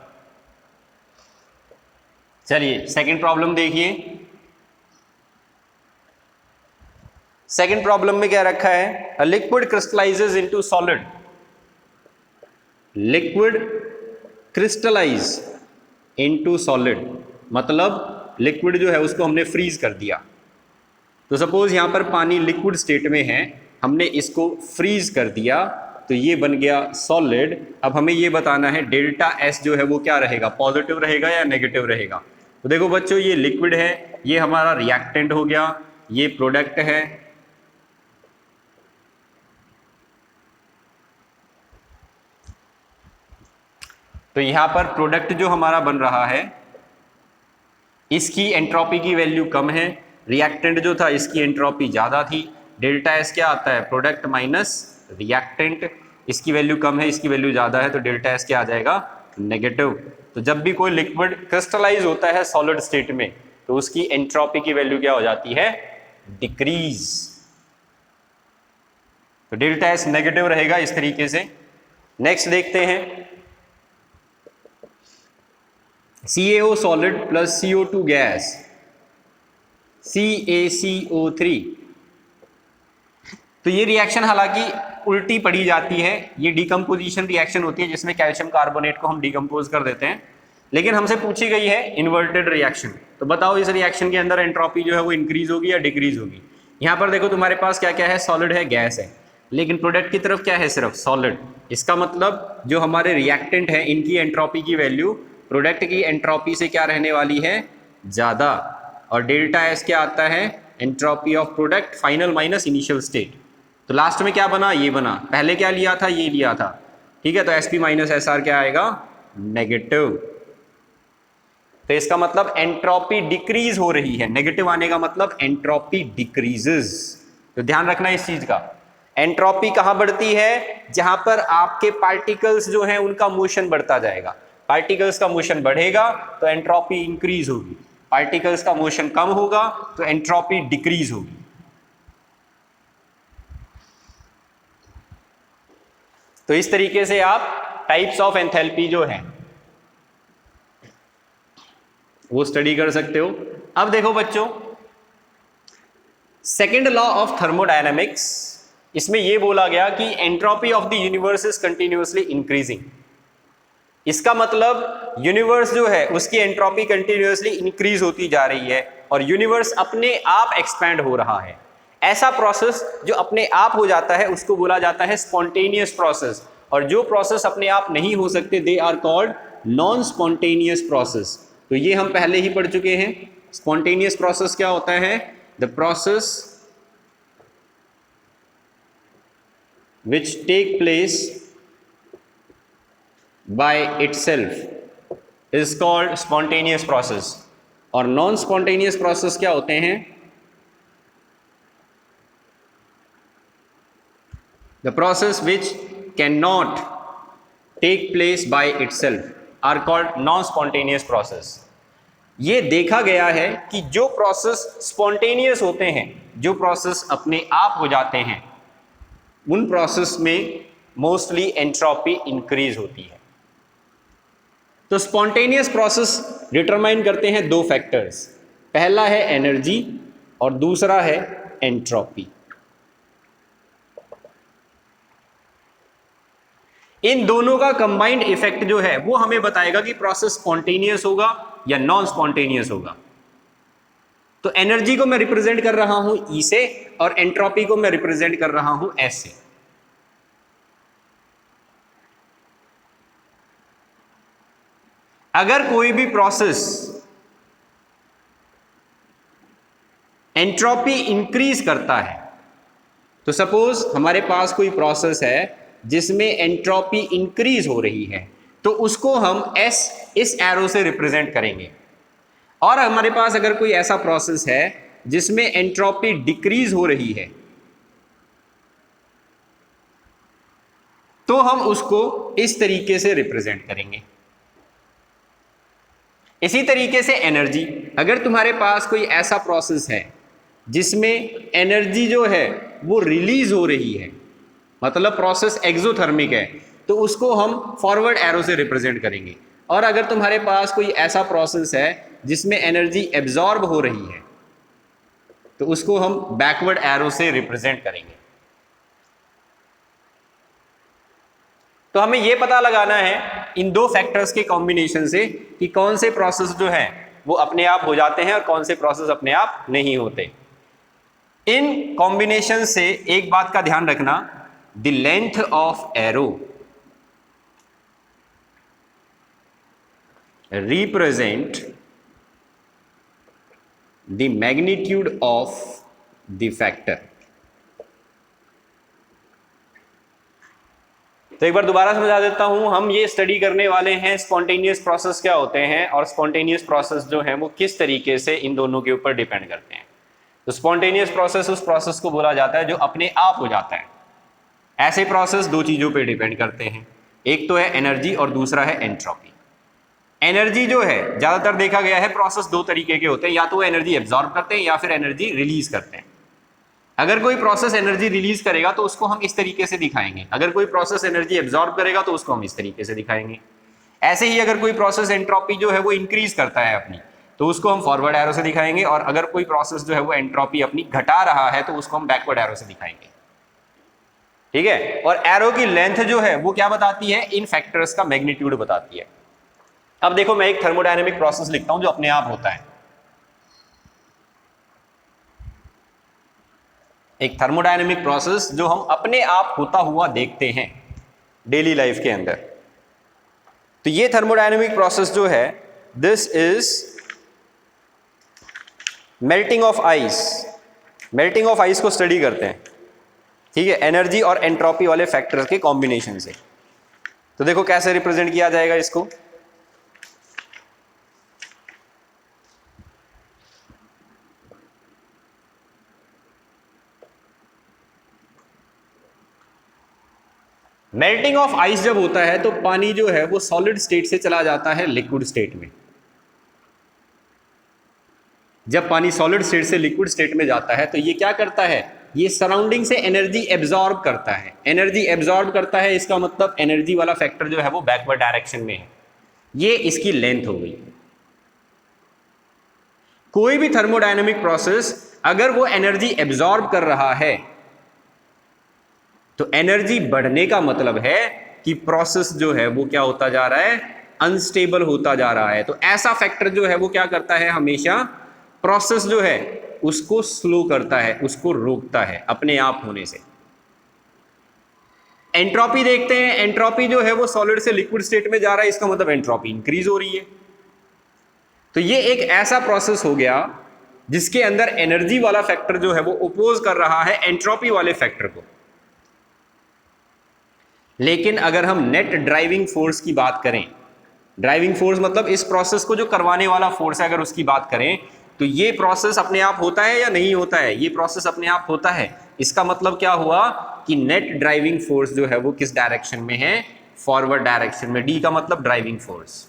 चलिए सेकंड प्रॉब्लम देखिए। सेकंड प्रॉब्लम में क्या रखा है, a liquid crystallises into solid, liquid crystallise into solid, मतलब लिक्विड जो है उसको हमने फ्रीज कर दिया। तो सपोज यहां पर पानी लिक्विड स्टेट में है, हमने इसको फ्रीज कर दिया तो ये बन गया सॉलिड। अब हमें ये बताना है डेल्टा एस जो है वो क्या रहेगा, पॉजिटिव रहेगा या नेगेटिव रहेगा। तो देखो बच्चों ये लिक्विड है, ये हमारा रिएक्टेंट हो गया, ये प्रोडक्ट है, तो यहां पर प्रोडक्ट जो हमारा बन रहा है इसकी एंट्रोपी की वैल्यू कम है, रिएक्टेंट जो था इसकी एंट्रोपी ज्यादा थी। डेल्टा एस क्या आता है, प्रोडक्ट माइनस रिएक्टेंट, इसकी वैल्यू कम है, इसकी वैल्यू ज्यादा है, तो डेल्टा एस क्या आ जाएगा, नेगेटिव। तो जब भी कोई लिक्विड क्रिस्टलाइज होता है सॉलिड स्टेट में तो उसकी एंट्रोपी की वैल्यू क्या हो जाती है, डिक्रीज। तो डेल्टा एस नेगेटिव रहेगा इस तरीके से। नेक्स्ट देखते हैं, CaO solid plus CO2 gas, CaCO3। तो ये रिएक्शन हालांकि उल्टी पड़ी जाती है, ये डिकम्पोजिशन रिएक्शन होती है जिसमें कैल्शियम कार्बोनेट को हम डिकम्पोज कर देते हैं, लेकिन हमसे पूछी गई है इन्वर्टेड रिएक्शन। तो बताओ इस रिएक्शन के अंदर एंट्रोपी जो है वो इंक्रीज होगी या डिक्रीज होगी। यहाँ पर देखो तुम्हारे पास क्या क्या है, सॉलिड है, गैस है, लेकिन प्रोडक्ट की तरफ क्या है, सिर्फ सॉलिड। इसका मतलब जो हमारे रिएक्टेंट है इनकी एंट्रोपी की वैल्यू प्रोडक्ट की एंट्रोपी से क्या रहने वाली है, ज्यादा। और डेल्टा एस क्या आता है, entropy of product final minus initial state. तो लास्ट में क्या बना, ये बना, पहले क्या लिया था, ये लिया था, ठीक है। तो S P minus S R क्या आएगा, नेगेटिव। तो इसका मतलब एंट्रोपी डिक्रीज हो रही है, नेगेटिव आने का मतलब एंट्रोपी डिक्रीजेस। तो ध्यान रखना इस चीज का, एंट्रोपी कहां बढ़ती है, जहां पर आपके पार्टिकल्स जो हैं उनका मोशन बढ़ता जाएगा। पार्टिकल्स का मोशन बढ़ेगा तो एंट्रोपी इंक्रीज होगी, पार्टिकल्स का मोशन कम होगा तो एंट्रोपी डिक्रीज होगी। तो इस तरीके से आप टाइप्स ऑफ एंथैल्पी जो है वो स्टडी कर सकते हो। अब देखो बच्चों, सेकेंड लॉ ऑफ थर्मोडायनेमिक्स, इसमें यह बोला गया कि entropy of the universe is continuously increasing. इसका मतलब यूनिवर्स जो है उसकी एंट्रोपी कंटिन्यूअसली इंक्रीज होती जा रही है और यूनिवर्स अपने आप एक्सपैंड हो रहा है। ऐसा प्रोसेस जो अपने आप हो जाता है उसको बोला जाता है स्पॉन्टेनियस प्रोसेस, और जो प्रोसेस अपने आप नहीं हो सकते they are called non spontaneous process. तो ये हम पहले ही पढ़ चुके हैं। स्पॉन्टेनियस प्रोसेस क्या होता है, the process which take place by itself is called spontaneous process। और नॉन स्पॉन्टेनियस प्रोसेस क्या होते हैं, the process which cannot take place by itself are called non spontaneous process। ये देखा गया है कि जो प्रोसेस स्पॉन्टेनियस होते हैं, जो प्रोसेस अपने आप हो जाते हैं, उन प्रोसेस में मोस्टली एंट्रोपी इंक्रीज होती है। तो स्पॉन्टेनियस प्रोसेस डिटरमाइन करते हैं दो फैक्टर्स, पहला है एनर्जी और दूसरा है एंट्रोपी। इन दोनों का कंबाइंड इफेक्ट जो है वो हमें बताएगा कि प्रोसेस स्पॉन्टेनियस होगा या नॉन स्पॉन्टेनियस होगा। तो एनर्जी को मैं रिप्रेजेंट कर रहा हूं ई से और एंट्रोपी को मैं रिप्रेजेंट कर रहा हूं एस से। अगर कोई भी प्रोसेस एंट्रोपी इंक्रीज करता है, तो सपोज हमारे पास कोई प्रोसेस है जिसमें एंट्रोपी इंक्रीज हो रही है, तो उसको हम एस इस एरो से रिप्रेजेंट करेंगे। और हमारे पास अगर कोई ऐसा प्रोसेस है जिसमें एंट्रोपी डिक्रीज हो रही है, तो हम उसको इस तरीके से रिप्रेजेंट करेंगे। इसी तरीके से एनर्जी, अगर तुम्हारे पास कोई ऐसा प्रोसेस है जिसमें एनर्जी जो है वो रिलीज हो रही है, मतलब प्रोसेस एक्सोथर्मिक है, तो उसको हम फॉरवर्ड एरो से रिप्रेजेंट करेंगे। और अगर तुम्हारे पास कोई ऐसा प्रोसेस है जिसमें एनर्जी एब्जॉर्ब हो रही है, तो उसको हम बैकवर्ड एरो से रिप्रेजेंट करेंगे। तो हमें यह पता लगाना है इन दो फैक्टर्स के कॉम्बिनेशन से कि कौन से प्रोसेस जो है वो अपने आप हो जाते हैं और कौन से प्रोसेस अपने आप नहीं होते। इन कॉम्बिनेशन से एक बात का ध्यान रखना, the length of arrow represent the magnitude of the factor. तो एक बार दोबारा समझा देता हूं, हम ये स्टडी करने वाले हैं स्पॉन्टेनियस प्रोसेस क्या होते हैं और स्पॉन्टेनियस प्रोसेस जो है वो किस तरीके से इन दोनों के ऊपर डिपेंड करते हैं। तो स्पॉन्टेनियस प्रोसेस उस प्रोसेस को बोला जाता है जो अपने आप हो जाता है। ऐसे प्रोसेस दो चीजों पे डिपेंड करते हैं, एक तो है एनर्जी और दूसरा है एंट्रोपी। एनर्जी जो है ज्यादातर देखा गया है प्रोसेस दो तरीके के होते हैं, या तो वो एनर्जी एब्जॉर्ब करते हैं या फिर एनर्जी रिलीज करते हैं। अगर कोई प्रोसेस एनर्जी रिलीज करेगा तो उसको हम इस तरीके से दिखाएंगे, अगर कोई प्रोसेस एनर्जी एब्जॉर्ब करेगा तो उसको हम इस तरीके से दिखाएंगे। ऐसे ही अगर कोई प्रोसेस एंट्रोपी जो है वो इंक्रीज करता है अपनी, तो उसको हम फॉरवर्ड एरो से दिखाएंगे, और अगर कोई प्रोसेस जो है वो एंट्रोपी अपनी घटा रहा है तो उसको हम बैकवर्ड एरो से दिखाएंगे। ठीक है, और एरो की लेंथ जो है वो क्या बताती है, इन फैक्टर्स का मैग्नीट्यूड बताती है। अब देखो, मैं एक थर्मोडायनेमिक प्रोसेस लिखता हूं जो अपने आप होता है। एक थर्मोडायनेमिक प्रोसेस जो हम अपने आप होता हुआ देखते हैं डेली लाइफ के अंदर। तो ये थर्मोडायनेमिक प्रोसेस जो है, this is melting of ice, melting of ice को स्टडी करते हैं, ठीक है, एनर्जी और एंट्रोपी वाले फैक्टर्स के कॉम्बिनेशन से। तो देखो कैसे रिप्रेजेंट किया जाएगा इसको। मेल्टिंग ऑफ आइस जब होता है तो पानी जो है वो सॉलिड स्टेट से चला जाता है लिक्विड स्टेट में। जब पानी सॉलिड स्टेट से लिक्विड स्टेट में जाता है तो ये क्या करता है, ये सराउंडिंग से एनर्जी एब्जॉर्ब करता है। एनर्जी एब्जॉर्ब करता है, इसका मतलब एनर्जी वाला फैक्टर जो है वो बैकवर्ड डायरेक्शन में है। ये इसकी लेंथ हो गई। कोई भी थर्मोडायनेमिक प्रोसेस अगर वो एनर्जी एब्जॉर्ब कर रहा है तो एनर्जी बढ़ने का मतलब है कि प्रोसेस जो है वो क्या होता जा रहा है, अनस्टेबल होता जा रहा है। तो ऐसा फैक्टर जो है वो क्या करता है, हमेशा प्रोसेस जो है उसको स्लो करता है, उसको रोकता है अपने आप होने से। एंट्रोपी देखते हैं, एंट्रोपी जो है वो सॉलिड से लिक्विड स्टेट में जा रहा है, इसका मतलब एंट्रोपी इंक्रीज हो रही है। तो ये एक ऐसा प्रोसेस हो गया जिसके अंदर एनर्जी वाला फैक्टर जो है वो अपोज कर रहा है एंट्रोपी वाले फैक्टर को। लेकिन अगर हम नेट ड्राइविंग फोर्स की बात करें, ड्राइविंग फोर्स मतलब इस प्रोसेस को जो करवाने वाला फोर्स है, अगर उसकी बात करें तो ये प्रोसेस अपने आप होता है या नहीं होता है, ये प्रोसेस अपने आप होता है। इसका मतलब क्या हुआ कि नेट ड्राइविंग फोर्स जो है वो किस डायरेक्शन में है, फॉरवर्ड डायरेक्शन में। डी का मतलब ड्राइविंग फोर्स।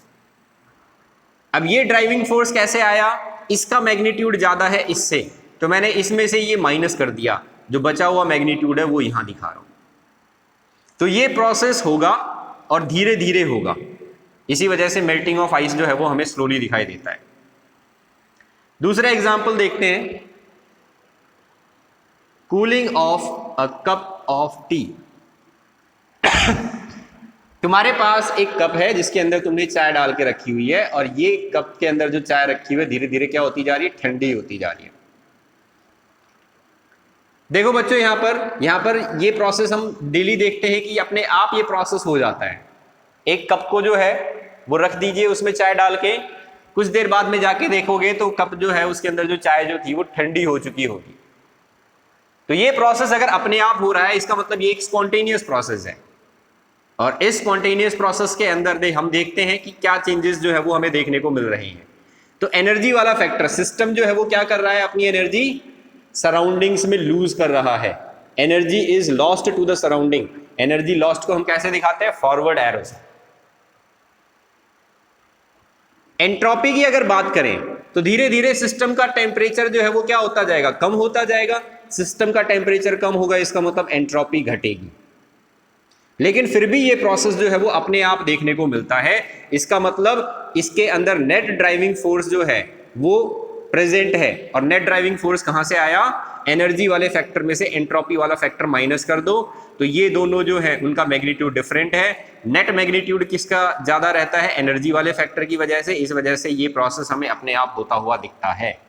अब ये ड्राइविंग फोर्स कैसे आया, इसका मैग्नीट्यूड ज्यादा है इससे, तो मैंने इसमें से ये माइनस कर दिया, जो बचा हुआ मैग्नीट्यूड है वो यहां दिखा रहा हूं। तो ये प्रोसेस होगा और धीरे धीरे होगा, इसी वजह से मेल्टिंग ऑफ आइस जो है वो हमें स्लोली दिखाई देता है। दूसरा एग्जांपल देखते हैं, cooling of a cup of T. तुम्हारे पास एक कप है जिसके अंदर तुमने चाय डाल के रखी हुई है, और ये कप के अंदर जो चाय रखी हुई है धीरे धीरे क्या होती जा रही है, ठंडी होती जा रही है। देखो बच्चों, यहां पर ये प्रोसेस हम डेली देखते हैं कि अपने आप ये प्रोसेस हो जाता है। एक कप को जो है वो रख दीजिए उसमें चाय डाल के, कुछ देर बाद में जाके देखोगे तो कप जो है उसके अंदर जो चाय जो थी वो ठंडी हो चुकी होगी। तो ये प्रोसेस अगर अपने आप हो रहा है, इसका मतलब ये एक स्पॉन्टेनियस प्रोसेस है। और इस स्पॉन्टेनियस प्रोसेस के अंदर हम देखते हैं कि क्या चेंजेस जो है वो हमें देखने को मिल रही हैं। तो एनर्जी वाला फैक्टर, सिस्टम जो है वो क्या कर रहा है, अपनी एनर्जी सराउंडिंग्स में लूज कर रहा है। Energy is lost to the surrounding. Energy lost को हम कैसे दिखाते हैं, फॉरवर्ड एरो से। एंट्रोपी की अगर बात करें तो धीरे धीरे सिस्टम का टेम्परेचर जो है वो क्या होता जाएगा, कम होता जाएगा। सिस्टम का टेम्परेचर कम होगा, इसका मतलब एंट्रोपी घटेगी। लेकिन फिर भी ये प्रोसेस जो है वो अपने आप देखने को मिलता है। इसका मतलब इसके अंदर नेट ड्राइविंग फोर्स जो है वो प्रेजेंट है। और नेट ड्राइविंग फोर्स कहां से आया, एनर्जी वाले फैक्टर में से एंट्रोपी वाला फैक्टर माइनस कर दो, तो ये दोनों जो है उनका मैग्नीट्यूड डिफरेंट है। नेट मैग्नीट्यूड किसका ज्यादा रहता है, एनर्जी वाले फैक्टर की वजह से। इस वजह से ये प्रोसेस हमें अपने आप होता हुआ दिखता है।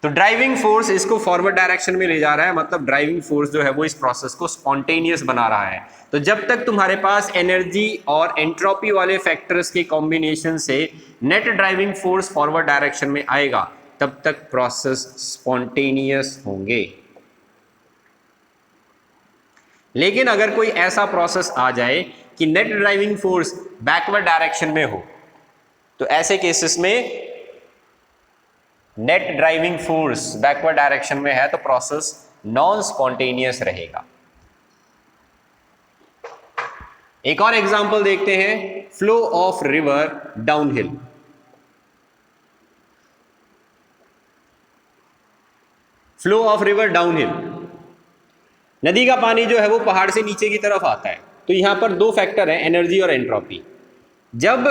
तो ड्राइविंग फोर्स इसको फॉरवर्ड डायरेक्शन में ले जा रहा है, मतलब ड्राइविंग फोर्स जो है वो इस प्रोसेस को स्पॉन्टेनियस बना रहा है। तो जब तक तुम्हारे पास एनर्जी और एंट्रोपी वाले फैक्टर्स के कॉम्बिनेशन से net driving force forward direction में आएगा, तब तक प्रोसेस स्पॉन्टेनियस होंगे। लेकिन अगर कोई ऐसा प्रोसेस आ जाए कि net driving force backward direction में हो, तो ऐसे केसेस में net driving force backward direction में है तो प्रोसेस नॉन स्पॉन्टेनियस रहेगा। एक और एग्जांपल देखते हैं, flow of river downhill. Flow of river downhill, नदी का पानी जो है वो पहाड़ से नीचे की तरफ आता है। तो यहां पर दो फैक्टर हैं, एनर्जी और एंट्रोपी। जब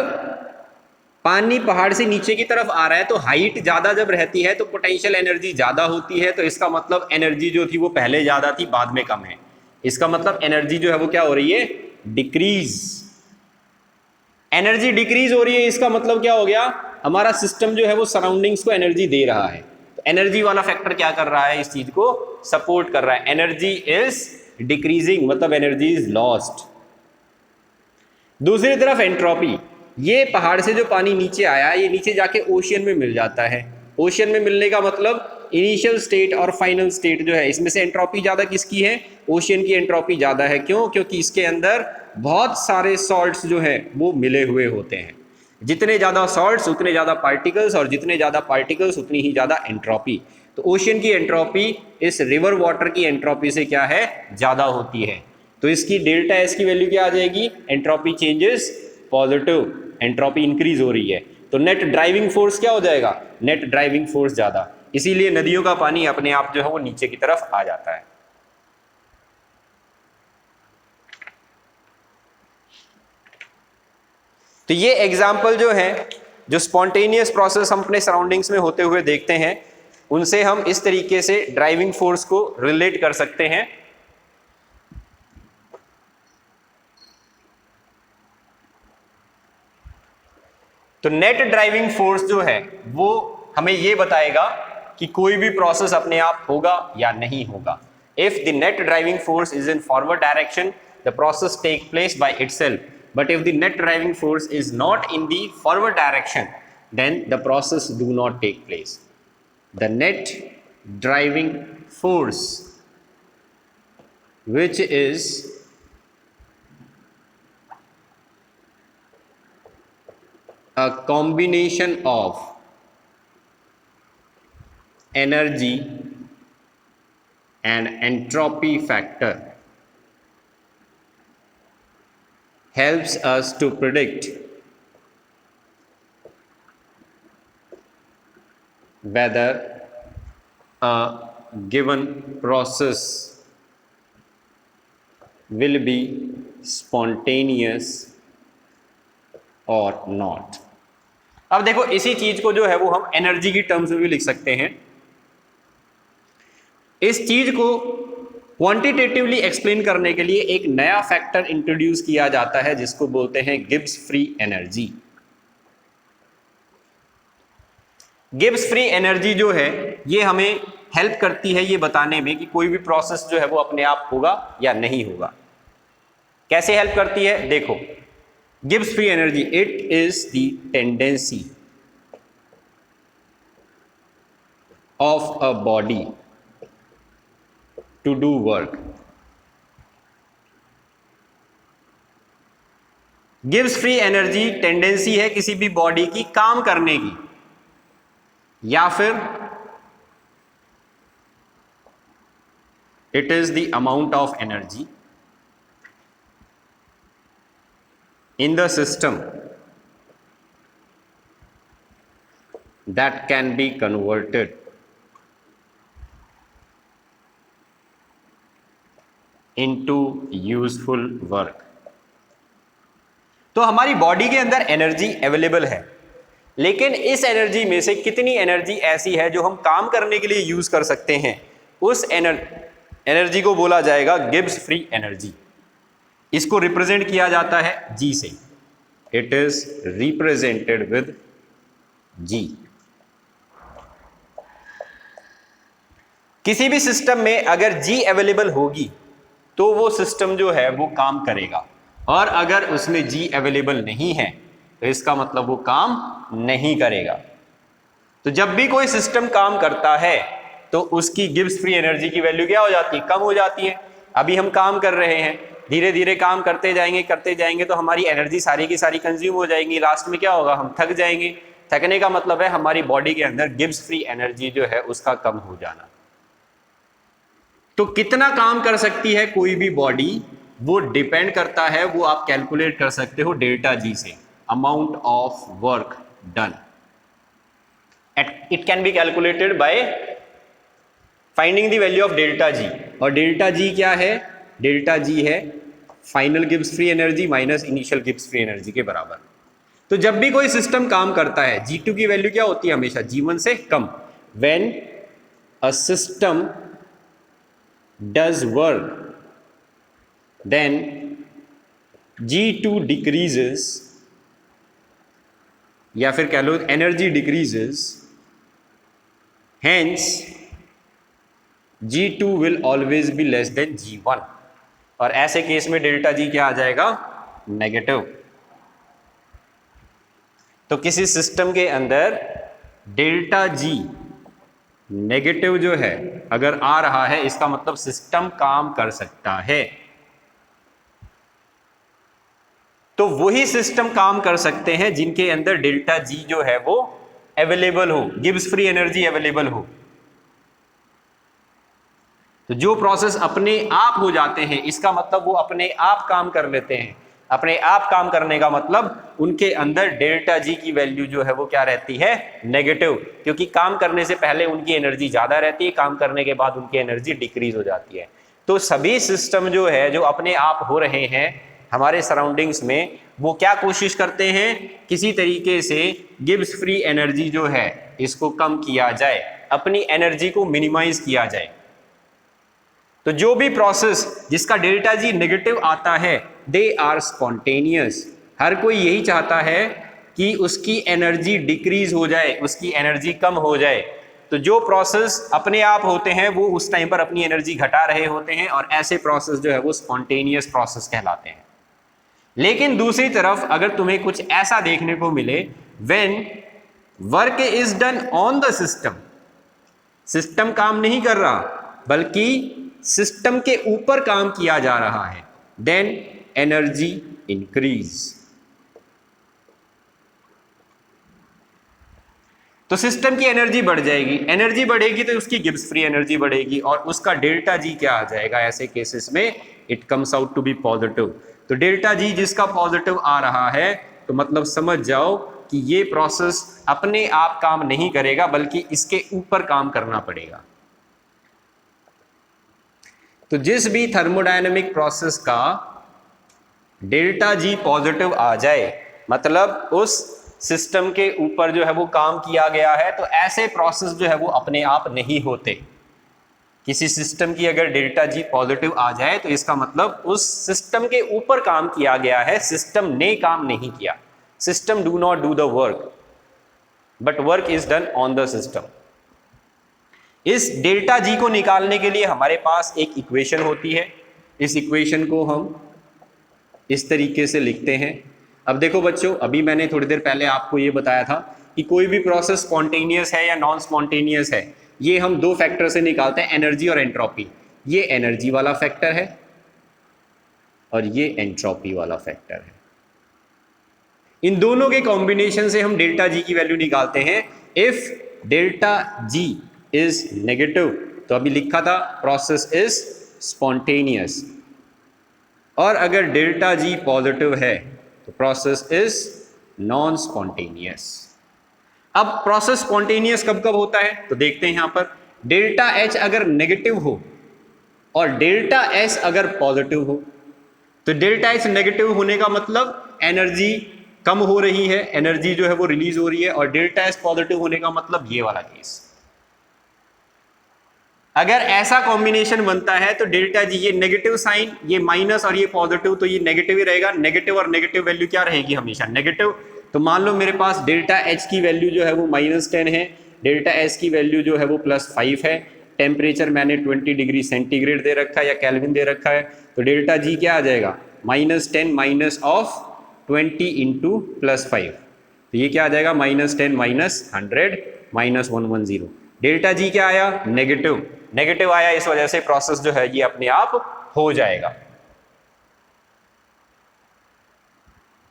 पानी पहाड़ से नीचे की तरफ आ रहा है तो हाइट ज्यादा जब रहती है तो पोटेंशियल एनर्जी ज्यादा होती है। तो इसका मतलब एनर्जी जो थी वो पहले ज्यादा थी, बाद में कम है। इसका मतलब एनर्जी जो है वो क्या हो रही है, डिक्रीज। एनर्जी डिक्रीज हो रही है, इसका मतलब क्या हो गया, हमारा सिस्टम जो है वो सराउंडिंग्स को एनर्जी दे रहा है। तो एनर्जी वाला फैक्टर क्या कर रहा है, इस चीज को सपोर्ट कर रहा है। एनर्जी इज डिक्रीजिंग, मतलब एनर्जी इज लॉस्ट। दूसरी तरफ एंट्रोपी, ये पहाड़ से जो पानी नीचे आया ये नीचे जाके ओशियन में मिल जाता है। ओशियन में मिलने का मतलब इनिशियल स्टेट और फाइनल स्टेट जो है इसमें से एंट्रोपी ज़्यादा किसकी है? ओशियन की एंट्रोपी ज़्यादा है। क्यों? क्योंकि इसके अंदर बहुत सारे सॉल्ट्स जो हैं वो मिले हुए होते हैं। जितने ज़्यादा सॉल्ट्स उतने ज़्यादा पार्टिकल्स, और जितने ज़्यादा पार्टिकल्स उतनी ही ज़्यादा एंट्रोपी। तो ओशियन की एंट्रोपी इस रिवर वाटर की एंट्रोपी से क्या है? ज़्यादा होती है। तो इसकी डेल्टा एस की वैल्यू क्या आ जाएगी? Entropy changes positive, entropy increase हो रही है। तो नेट ड्राइविंग फोर्स क्या हो जाएगा? नेट ड्राइविंग फोर्स ज़्यादा। इसीलिए नदियों का पानी अपने आप जो है वो नीचे की तरफ आ जाता है। तो ये एग्जाम्पल जो है, जो स्पॉन्टेनियस प्रोसेस हम अपने सराउंडिंग्स में होते हुए देखते हैं, उनसे हम इस तरीके से ड्राइविंग फोर्स को रिलेट कर सकते हैं। तो नेट ड्राइविंग फोर्स जो है वो हमें ये बताएगा कि कोई भी प्रोसेस अपने आप होगा या नहीं होगा। If the net driving force is in forward direction, the process take place by itself, but if the net driving force is not in the forward direction, then the process do not take place. The net driving force, which is a combination of energy and entropy factor, helps us to predict whether a given process will be spontaneous or not. अब देखो इसी चीज को जो है वो हम energy की टर्म्स में भी लिख सकते हैं। इस चीज को क्वांटिटेटिवली एक्सप्लेन करने के लिए एक नया फैक्टर इंट्रोड्यूस किया जाता है जिसको बोलते हैं Gibbs free energy. Gibbs free energy जो है ये हमें हेल्प करती है ये बताने में कि कोई भी प्रोसेस जो है वो अपने आप होगा या नहीं होगा। कैसे हेल्प करती है? देखो, Gibbs free energy, it is the tendency of a body to do work. Gibbs free energy tendency है किसी भी बॉडी की काम करने की, या फिर it is the amount of energy in the system that can be converted into useful work। तो हमारी बॉडी के अंदर एनर्जी अवेलेबल है, लेकिन इस एनर्जी में से कितनी एनर्जी ऐसी है जो हम काम करने के लिए यूज कर सकते हैं, उस एनर्जी को बोला जाएगा गिब्स फ्री एनर्जी। इसको रिप्रेजेंट किया जाता है जी से। इट इज रिप्रेजेंटेड विद जी। किसी भी सिस्टम में अगर जी अवेलेबल होगी तो वो सिस्टम जो है वो काम करेगा, और अगर उसमें जी अवेलेबल नहीं है तो इसका मतलब वो काम नहीं करेगा। तो जब भी कोई सिस्टम काम करता है तो उसकी गिब्स फ्री एनर्जी की वैल्यू क्या हो जाती है? कम हो जाती है। अभी हम काम कर रहे हैं, धीरे धीरे काम करते जाएंगे तो हमारी एनर्जी सारी की सारी कंज्यूम हो जाएंगी। लास्ट में क्या होगा? हम थक जाएंगे। थकने का मतलब है हमारी बॉडी के अंदर गिब्स फ्री एनर्जी जो है उसका कम हो जाना। तो कितना काम कर सकती है कोई भी बॉडी, वो डिपेंड करता है, वो आप कैलकुलेट कर सकते हो डेल्टा जी से, amount of work done. It can be calculated by finding the value of delta G. और डेल्टा जी क्या है? डेल्टा जी है final Gibbs free energy minus initial Gibbs free energy के बराबर। तो जब भी कोई सिस्टम काम करता है, G2 की वैल्यू क्या होती है? हमेशा G1 से कम। When a system does work then G2 decreases, या फिर कह लो energy decreases, hence G2 will always be less than G1, और ऐसे केस में डेल्टा जी क्या आ जाएगा? नेगेटिव। तो किसी सिस्टम के अंदर डेल्टा जी नेगेटिव जो है अगर आ रहा है, इसका मतलब सिस्टम काम कर सकता है। तो वही सिस्टम काम कर सकते हैं जिनके अंदर डेल्टा जी जो है वो अवेलेबल हो, गिब्स फ्री एनर्जी अवेलेबल हो। तो जो प्रोसेस अपने आप हो जाते हैं, इसका मतलब वो अपने आप काम कर लेते हैं। अपने आप काम करने का मतलब उनके अंदर डेल्टा जी की वैल्यू जो है वो क्या रहती है, नेगेटिव, क्योंकि काम करने से पहले उनकी एनर्जी ज्यादा रहती है, काम करने के बाद उनकी एनर्जी डिक्रीज हो जाती है। तो सभी सिस्टम जो है जो अपने आप हो रहे हैं हमारे सराउंडिंग्स में, वो क्या कोशिश करते हैं, किसी तरीके से गिब्स फ्री एनर्जी जो है इसको कम किया जाए, अपनी एनर्जी को मिनिमाइज किया जाए। तो जो भी प्रोसेस जिसका डेल्टा जी नेगेटिव आता है, दे आर स्पॉन्टेनियस। हर कोई यही चाहता है कि उसकी एनर्जी डिक्रीज हो जाए, उसकी एनर्जी कम हो जाए। तो जो प्रोसेस अपने आप होते हैं वो उस टाइम पर अपनी एनर्जी घटा रहे होते हैं, और ऐसे प्रोसेस जो है वो स्पॉन्टेनियस प्रोसेस कहलाते हैं। लेकिन दूसरी तरफ अगर तुम्हें कुछ ऐसा देखने को मिले, when work is done on the system, system काम नहीं कर रहा बल्कि सिस्टम के ऊपर काम किया जा रहा है, देन एनर्जी इंक्रीज। तो सिस्टम की एनर्जी बढ़ जाएगी, एनर्जी बढ़ेगी तो उसकी गिब्स फ्री एनर्जी बढ़ेगी, और उसका डेल्टा जी क्या आ जाएगा ऐसे केसेस में, it comes out to be positive. तो डेल्टा जी जिसका पॉजिटिव आ रहा है, तो मतलब समझ जाओ कि ये प्रोसेस अपने आप काम नहीं करेगा बल्कि इसके ऊपर काम करना पड़ेगा। तो जिस भी थर्मोडायनेमिक प्रोसेस का डेल्टा जी पॉजिटिव आ जाए, मतलब उस सिस्टम के ऊपर जो है वो काम किया गया है, तो ऐसे प्रोसेस जो है वो अपने आप नहीं होते। किसी सिस्टम की अगर डेल्टा जी पॉजिटिव आ जाए तो इसका मतलब उस सिस्टम के ऊपर काम किया गया है, सिस्टम ने काम नहीं किया। System do not do the work but work is done on the system. इस डेल्टा जी को निकालने के लिए हमारे पास एक इक्वेशन होती है। इस इक्वेशन को हम इस तरीके से लिखते हैं। अब देखो बच्चों, अभी मैंने थोड़ी देर पहले आपको ये बताया था कि कोई भी प्रोसेस स्पॉन्टेनियस है या नॉन स्पॉन्टेनियस है, ये हम दो फैक्टर से निकालते हैं, एनर्जी और एंट्रोपी। ये एनर्जी वाला फैक्टर है और ये एंट्रोपी वाला फैक्टर है। इन दोनों के कॉम्बिनेशन से हम डेल्टा जी की वैल्यू निकालते हैं। If delta G is negative, तो अभी लिखा था प्रोसेस इज स्पॉन्टेनियस, और अगर डेल्टा जी पॉजिटिव है तो प्रोसेस इज नॉन स्पॉन्टेनियस। अब प्रोसेस स्पॉन्टेनियस कब कब होता है तो देखते हैं यहां पर। डेल्टा एच अगर नेगेटिव हो और डेल्टा एस अगर पॉजिटिव हो, तो डेल्टा एच नेगेटिव होने का मतलब एनर्जी कम हो रही है, एनर्जी जो है वो रिलीज हो रही है, और डेल्टा एस पॉजिटिव होने का मतलब ये वाला केस। अगर ऐसा कॉम्बिनेशन बनता है तो डेल्टा जी, ये नेगेटिव साइन, ये माइनस और ये पॉजिटिव, तो ये नेगेटिव ही रहेगा। नेगेटिव और नेगेटिव वैल्यू क्या रहेगी, हमेशा नेगेटिव। तो मान लो मेरे पास डेल्टा एच की वैल्यू जो है वो -10 है, डेल्टा एस की वैल्यू जो है वो +5 है, टेम्परेचर मैंने 20 डिग्री सेंटीग्रेड दे रखा है या केल्विन दे रखा है, तो डेल्टा जी क्या आ जाएगा, -10 माइनस ऑफ 20 इंटू +5, तो ये क्या आ जाएगा, -10 माइनस 100 माइनस 110। डेल्टा जी क्या आया, नेगेटिव। नेगेटिव आया, इस वजह से प्रोसेस जो है ये अपने आप हो जाएगा।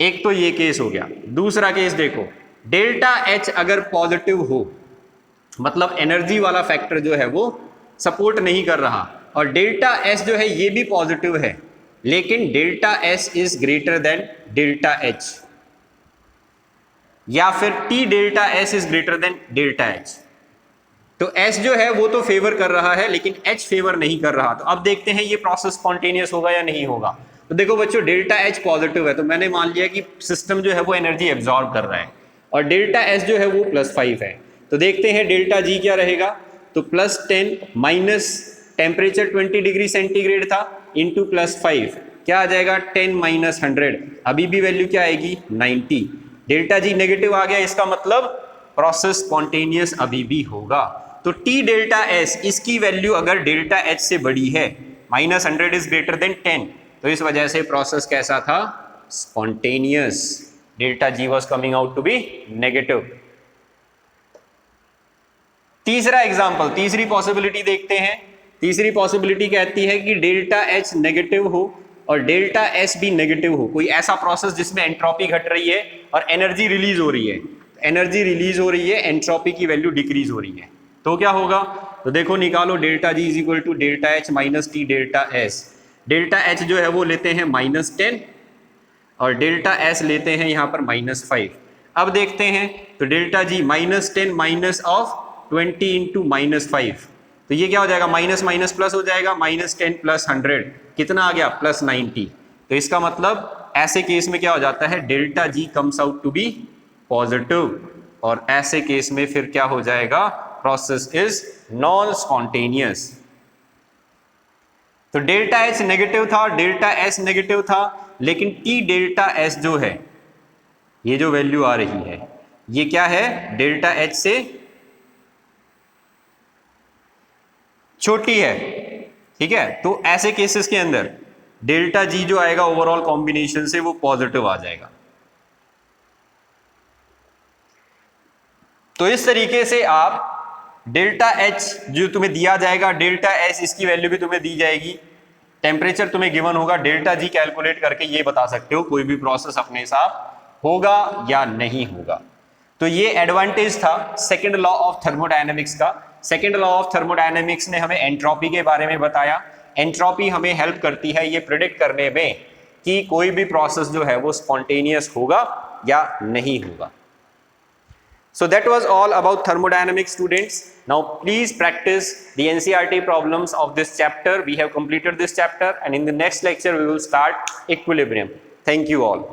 एक तो ये केस हो गया। दूसरा केस देखो, डेल्टा एच अगर पॉजिटिव हो, मतलब एनर्जी वाला फैक्टर जो है वो सपोर्ट नहीं कर रहा, और डेल्टा एस जो है ये भी पॉजिटिव है, लेकिन delta S is greater than delta H, या फिर T delta S is greater than delta H. तो एस जो है वो तो फेवर कर रहा है लेकिन एच फेवर नहीं कर रहा। तो अब देखते हैं ये प्रोसेस स्पॉन्टेनियस होगा या नहीं होगा। तो देखो बच्चों, डेल्टा एच पॉजिटिव है तो मैंने मान लिया कि सिस्टम जो है वो एनर्जी एब्जॉर्ब कर रहा है, और डेल्टा एस जो है वो +5 है। तो देखते हैं डेल्टा जी क्या रहेगा, तो +10 माइनस टेम्परेचर 20 डिग्री सेंटीग्रेड था इंटू +5 क्या आ जाएगा, 10 माइनस 100, अभी भी वैल्यू क्या आएगी, 90। डेल्टा जी नेगेटिव आ गया, इसका मतलब प्रोसेस स्पॉन्टेनियस अभी भी होगा। तो टी डेल्टा एस, इसकी वैल्यू अगर डेल्टा एच से बड़ी है, -100 इज ग्रेटर देन 10, तो इस वजह से प्रोसेस कैसा था, spontaneous. Delta G was coming out to be negative. तीसरा एग्जाम्पल, तीसरी पॉसिबिलिटी देखते हैं। तीसरी पॉसिबिलिटी कहती है कि डेल्टा एच नेगेटिव हो और डेल्टा एस भी नेगेटिव हो, कोई ऐसा प्रोसेस जिसमें एंट्रोपी घट रही है और एनर्जी रिलीज हो रही है। एनर्जी रिलीज हो रही है, एंट्रोपी की वैल्यू डिक्रीज हो रही है, तो क्या होगा? तो देखो निकालो, delta G is equal to delta H minus T delta S. Delta H जो है वो लेते हैं -10 और डेल्टा एस लेते हैं यहाँ पर -5। अब देखते हैं तो delta ji -10 minus of 20 into -5, तो ये क्या हो जाएगा? माइनस माइनस प्लस हो जाएगा, -10 प्लस 100 कितना आ गया? +90। तो इसका मतलब ऐसे केस में क्या हो जाता है? Delta G comes out to be positive, और ऐसे केस में फिर क्या हो जाएगा? Process is non spontaneous. तो डेल्टा एच नेगेटिव था, डेल्टा एस नेगेटिव था, लेकिन टी डेल्टा एस जो है, ये जो वैल्यू आ रही है, ये क्या है? डेल्टा एच से छोटी है, ठीक है? तो ऐसे केसेस के अंदर डेल्टा जी जो आएगा ओवरऑल कॉम्बिनेशन से वो पॉजिटिव आ जाएगा। तो इस तरीके से आप डेल्टा एच जो तुम्हें दिया जाएगा, डेल्टा एस इसकी वैल्यू भी तुम्हें दी जाएगी, टेम्परेचर तुम्हें गिवन होगा, डेल्टा जी कैलकुलेट करके ये बता सकते हो कोई भी प्रोसेस अपने साथ होगा या नहीं होगा। तो ये एडवांटेज था सेकंड लॉ ऑफ थर्मोडायनेमिक्स का। सेकंड लॉ ऑफ थर्मोडायनेमिक्स ने हमें एंट्रोपी के बारे में बताया। एंट्रोपी हमें हेल्प करती है ये प्रिडिक्ट करने में कि कोई भी प्रोसेस जो है वो स्पॉन्टेनियस होगा या नहीं होगा। So that was all about thermodynamics, students. Now please practice the NCERT problems of this chapter. We have completed this chapter and in the next lecture we will start equilibrium. Thank you all.